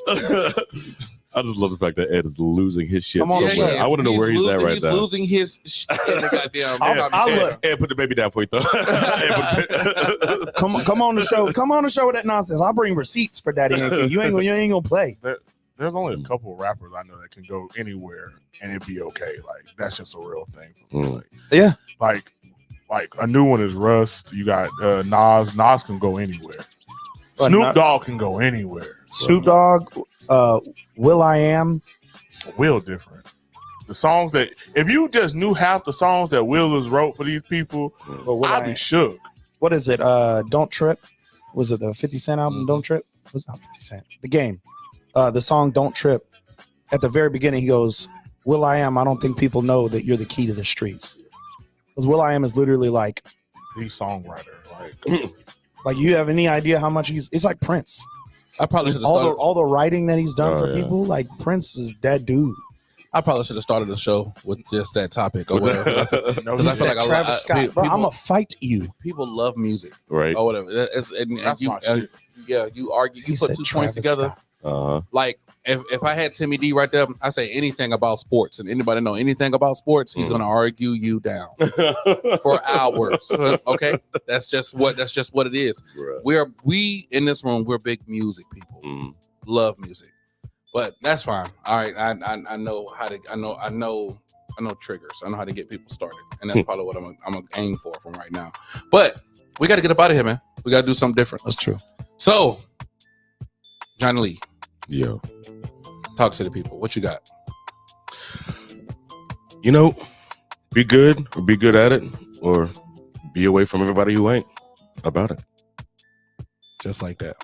I just love the fact that Ed is losing his shit. Come on, so much. I want to know where he's at right now. He's losing his shit. Goddamn. Ed, put the baby down for you, though. Come on the show. Come on the show with that nonsense. I'll bring receipts for Daddy Yankee. You ain't gonna play. There's only a couple of rappers I know that can go anywhere and it'd be okay. Like that's just a real thing for me. Like, yeah. Like a new one is Rust. You got Nas. Nas can go anywhere. But Snoop Dogg can go anywhere. Snoop Dogg, will.i.am. Will different. The songs that if you just knew half the songs that Will has wrote for these people, I'd be shook. What is it? Don't Trip. Was it the 50 Cent album? Don't Trip. It was not 50 Cent. The Game. The song Don't Trip. At the very beginning, he goes, will.i.am, I don't think people know that you're the key to the streets. Because will.i.am is literally like the songwriter. Like you have any idea how much it's like Prince. I probably should have all the writing that he's done for people. Like Prince is that dude. I probably should have started the show with just that topic or whatever. I feel like Travis Scott, bro, I'm gonna fight you. People love music, right? Or whatever. That's my shit. You argue. You put two points together. Like if I had Timmy D right there, I say anything about sports, and anybody know anything about sports, he's gonna argue you down for hours. Okay, that's just what it is. Right. We in this room, we're big music people. Love music. But that's fine. All right, I know how to. I know triggers. I know how to get people started, and that's probably what I'm gonna aim for from right now. But we got to get up out of here, man. We got to do something different. That's true. So, Johnny Lee, yo, talk to the people. What you got? Be good or be good at it, or be away from everybody who ain't about it. Just like that.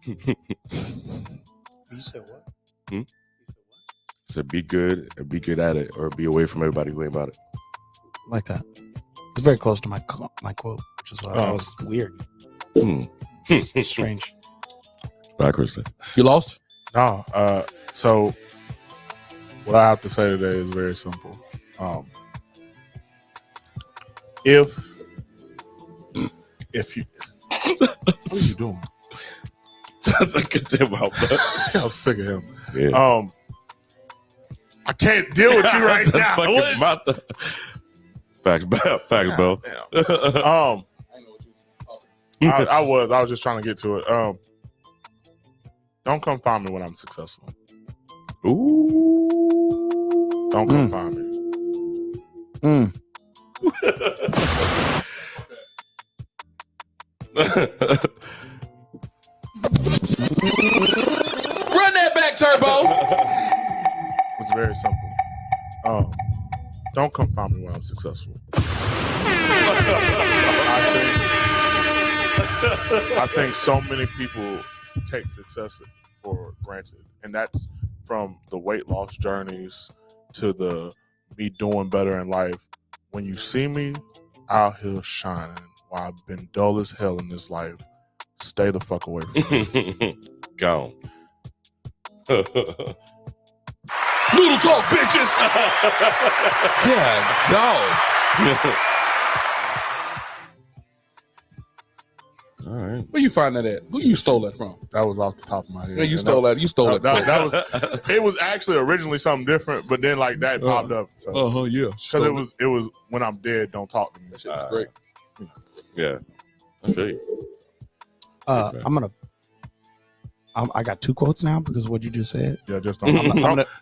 You said what? So be good and be good at it, or be away from everybody who ain't about it. Like that. It's very close to my quote, which is why that was weird. It's strange. Bye, Kristen. You lost? No. So what I have to say today is very simple. If you what are you doing? Look at them out, bro. I'm sick of him. Yeah. I can't deal with you right now. Facts, bro. I was just trying to get to it. Don't come find me when I'm successful. Ooh. Don't come find me. Run that back, Turbo. It's very simple. Don't come find me when I'm successful. I think so many people take success for granted, and that's from the weight loss journeys to the me doing better in life. When you see me out here shining while I've been dull as hell in this life, stay the fuck away from me. Gone. Noodle talk, bitches. God, dog. All right. Where you find that at? Who you stole that from? That was off the top of my head. Yeah, you stole that. You stole it. That was. It was actually originally something different, but then like that popped up. So. Yeah. Because it was when I'm dead, don't talk to me. That shit was great. Yeah. I feel you. I got two quotes now because of what you just said. Yeah, just don't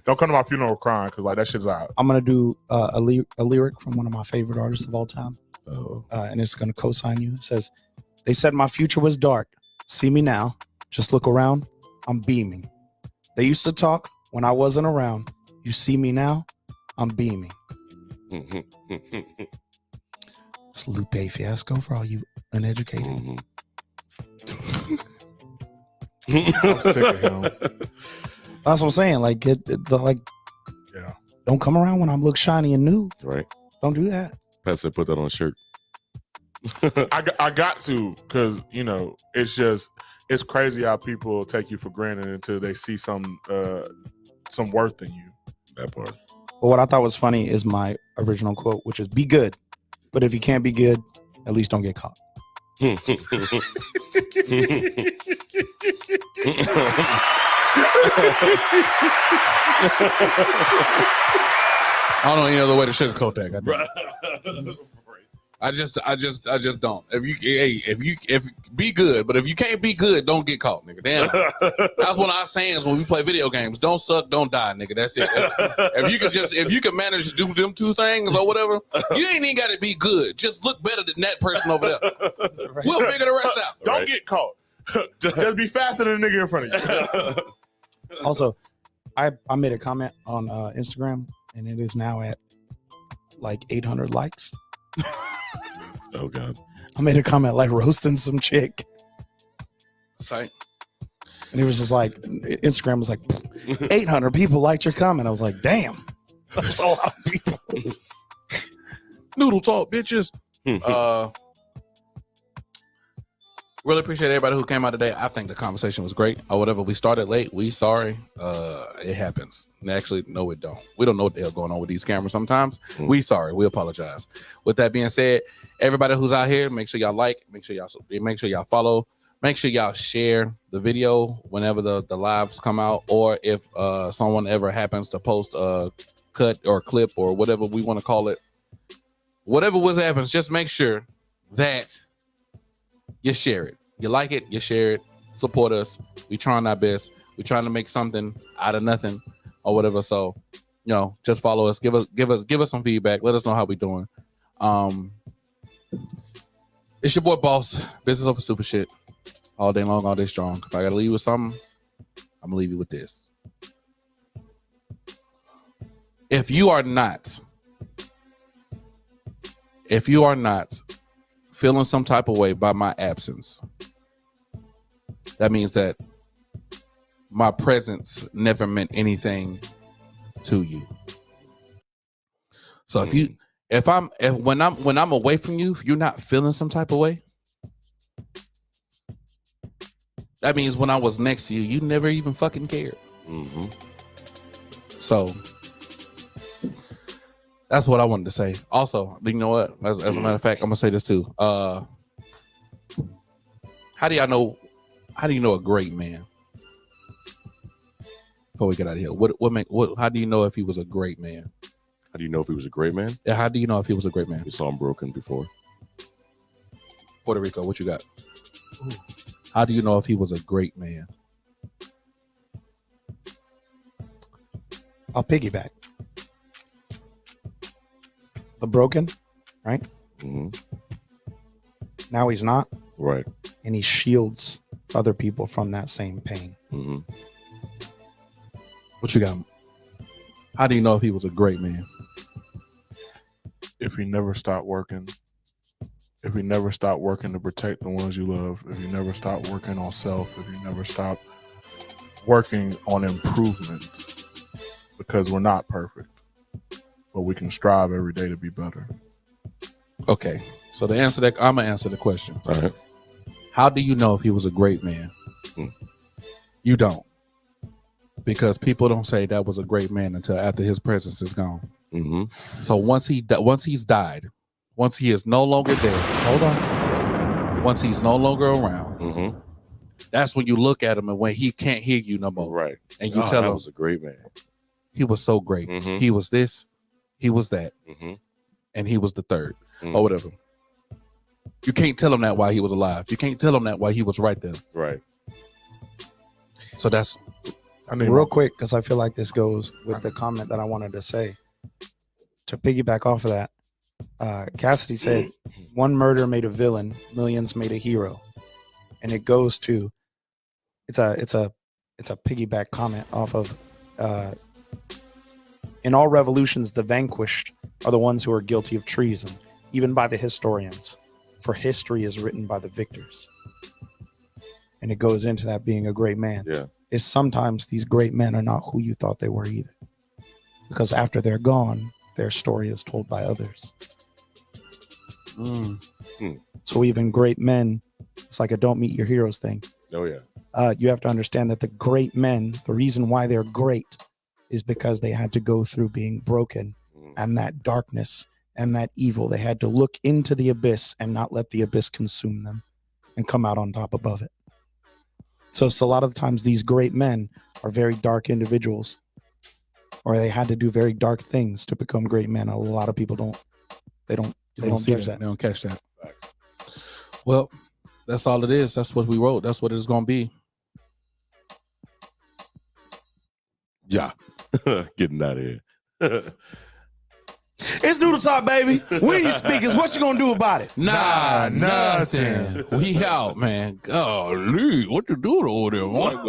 come to my funeral crying because like that shit's out. I'm gonna do a lyric from one of my favorite artists of all time, and it's gonna co-sign you. It says, "They said my future was dark. See me now. Just look around. I'm beaming. They used to talk when I wasn't around. You see me now. I'm beaming." It's Lupe Fiasco for all you uneducated. I'm sick of him. That's what I'm saying. Like, yeah. Don't come around when I'm look shiny and new. Right. Don't do that. Pat said put that on a shirt. I got to, because it's crazy how people take you for granted until they see some worth in you. That part. But what I thought was funny is my original quote, which is "Be good, but if you can't be good, at least don't get caught." I don't know any other way to sugarcoat that. I just don't. If you be good, but if you can't be good, don't get caught, nigga. Damn. That's one of our sayings when we play video games. Don't suck, don't die, nigga. That's it. If you can manage to do them two things or whatever, you ain't even got to be good. Just look better than that person over there. Right. We'll figure the rest out. Don't get caught. Just be faster than the nigga in front of you. Also, I made a comment on Instagram, and it is now at like 800 likes. Oh God! I made a comment like roasting some chick. Sight. And it was just like Instagram was like 800 people liked your comment. I was like, damn, that's a lot of people. Noodle talk, bitches. Really appreciate everybody who came out today. I think the conversation was great. Or whatever, we started late. We sorry. It happens. Actually, no, it don't. We don't know what the hell going on with these cameras sometimes. We sorry. We apologize. With that being said, everybody who's out here, make sure y'all like, make sure y'all follow, make sure y'all share the video whenever the lives come out, or if someone ever happens to post a cut or clip or whatever we want to call it. Whatever happens, just make sure that you share it. You like it, you share it, support us. We trying our best. We trying to make something out of nothing or whatever. So, just follow us. Give us some feedback. Let us know how we doing. It's your boy Boss. Business over stupid shit. All day long, all day strong. If I gotta leave you with something, I'm gonna leave you with this. If you are not feeling some type of way by my absence, that means that my presence never meant anything to you. So when I'm away from you, if you're not feeling some type of way, that means when I was next to you, you never even fucking cared. Mm-hmm. So that's what I wanted to say. Also, you know what? As a matter of fact, I'm gonna say this too. How do you know a great man? Before we get out of here, how do you know if he was a great man? How do you know if he was a great man? Yeah, how do you know if he was a great man? You saw him broken before. Puerto Rico, what you got? How do you know if he was a great man? I'll piggyback. The broken, right? Mm-hmm. Now he's not. Right. And he shields other people from that same pain. Mm-hmm. What you got? How do you know if he was a great man? If he never stopped working, if you never stop working to protect the ones you love, if you never stop working on self, if you never stop working on improvement, because we're not perfect, but we can strive every day to be better. Okay, so to answer that, I'm gonna answer the question. All right. How do you know if he was a great man? You don't, because people don't say that was a great man until after his presence is gone. Mm-hmm. So once he's died, once he is no longer there, hold on. Once he's no longer around, mm-hmm. That's when you look at him and when he can't hear you no more, right? And you tell him, that was a great man. He was so great. Mm-hmm. He was this, he was that, mm-hmm. and he was the third, mm-hmm. or whatever. You can't tell him that while he was alive. You can't tell him that while he was right there. Right. So that's real quick, because I feel like this goes with the comment that I wanted to say. To piggyback off of that, Cassidy said, "One murder made a villain, millions made a hero," and it goes to it's a piggyback comment off of in all revolutions, the vanquished are the ones who are guilty of treason, even by the historians. For history is written by the victors. And it goes into that being a great man. Yeah. Is sometimes these great men are not who you thought they were either. Because after they're gone, their story is told by others. So even great men, it's like a don't meet your heroes thing. Oh, yeah. You have to understand that the great men, the reason why they're great is because they had to go through being broken and that darkness and that evil. They had to look into the abyss and not let the abyss consume them and come out on top above it. So a lot of the times these great men are very dark individuals, or they had to do very dark things to become great men. A lot of people don't judge that. They don't catch that. Well, that's all it is. That's what we wrote. That's what it's going to be. Yeah. Getting out of here. It's Noodle Talk, baby. We need speakers. What you gonna do about it? Nah, nothing. We out, man. Golly, what you doing over there, man?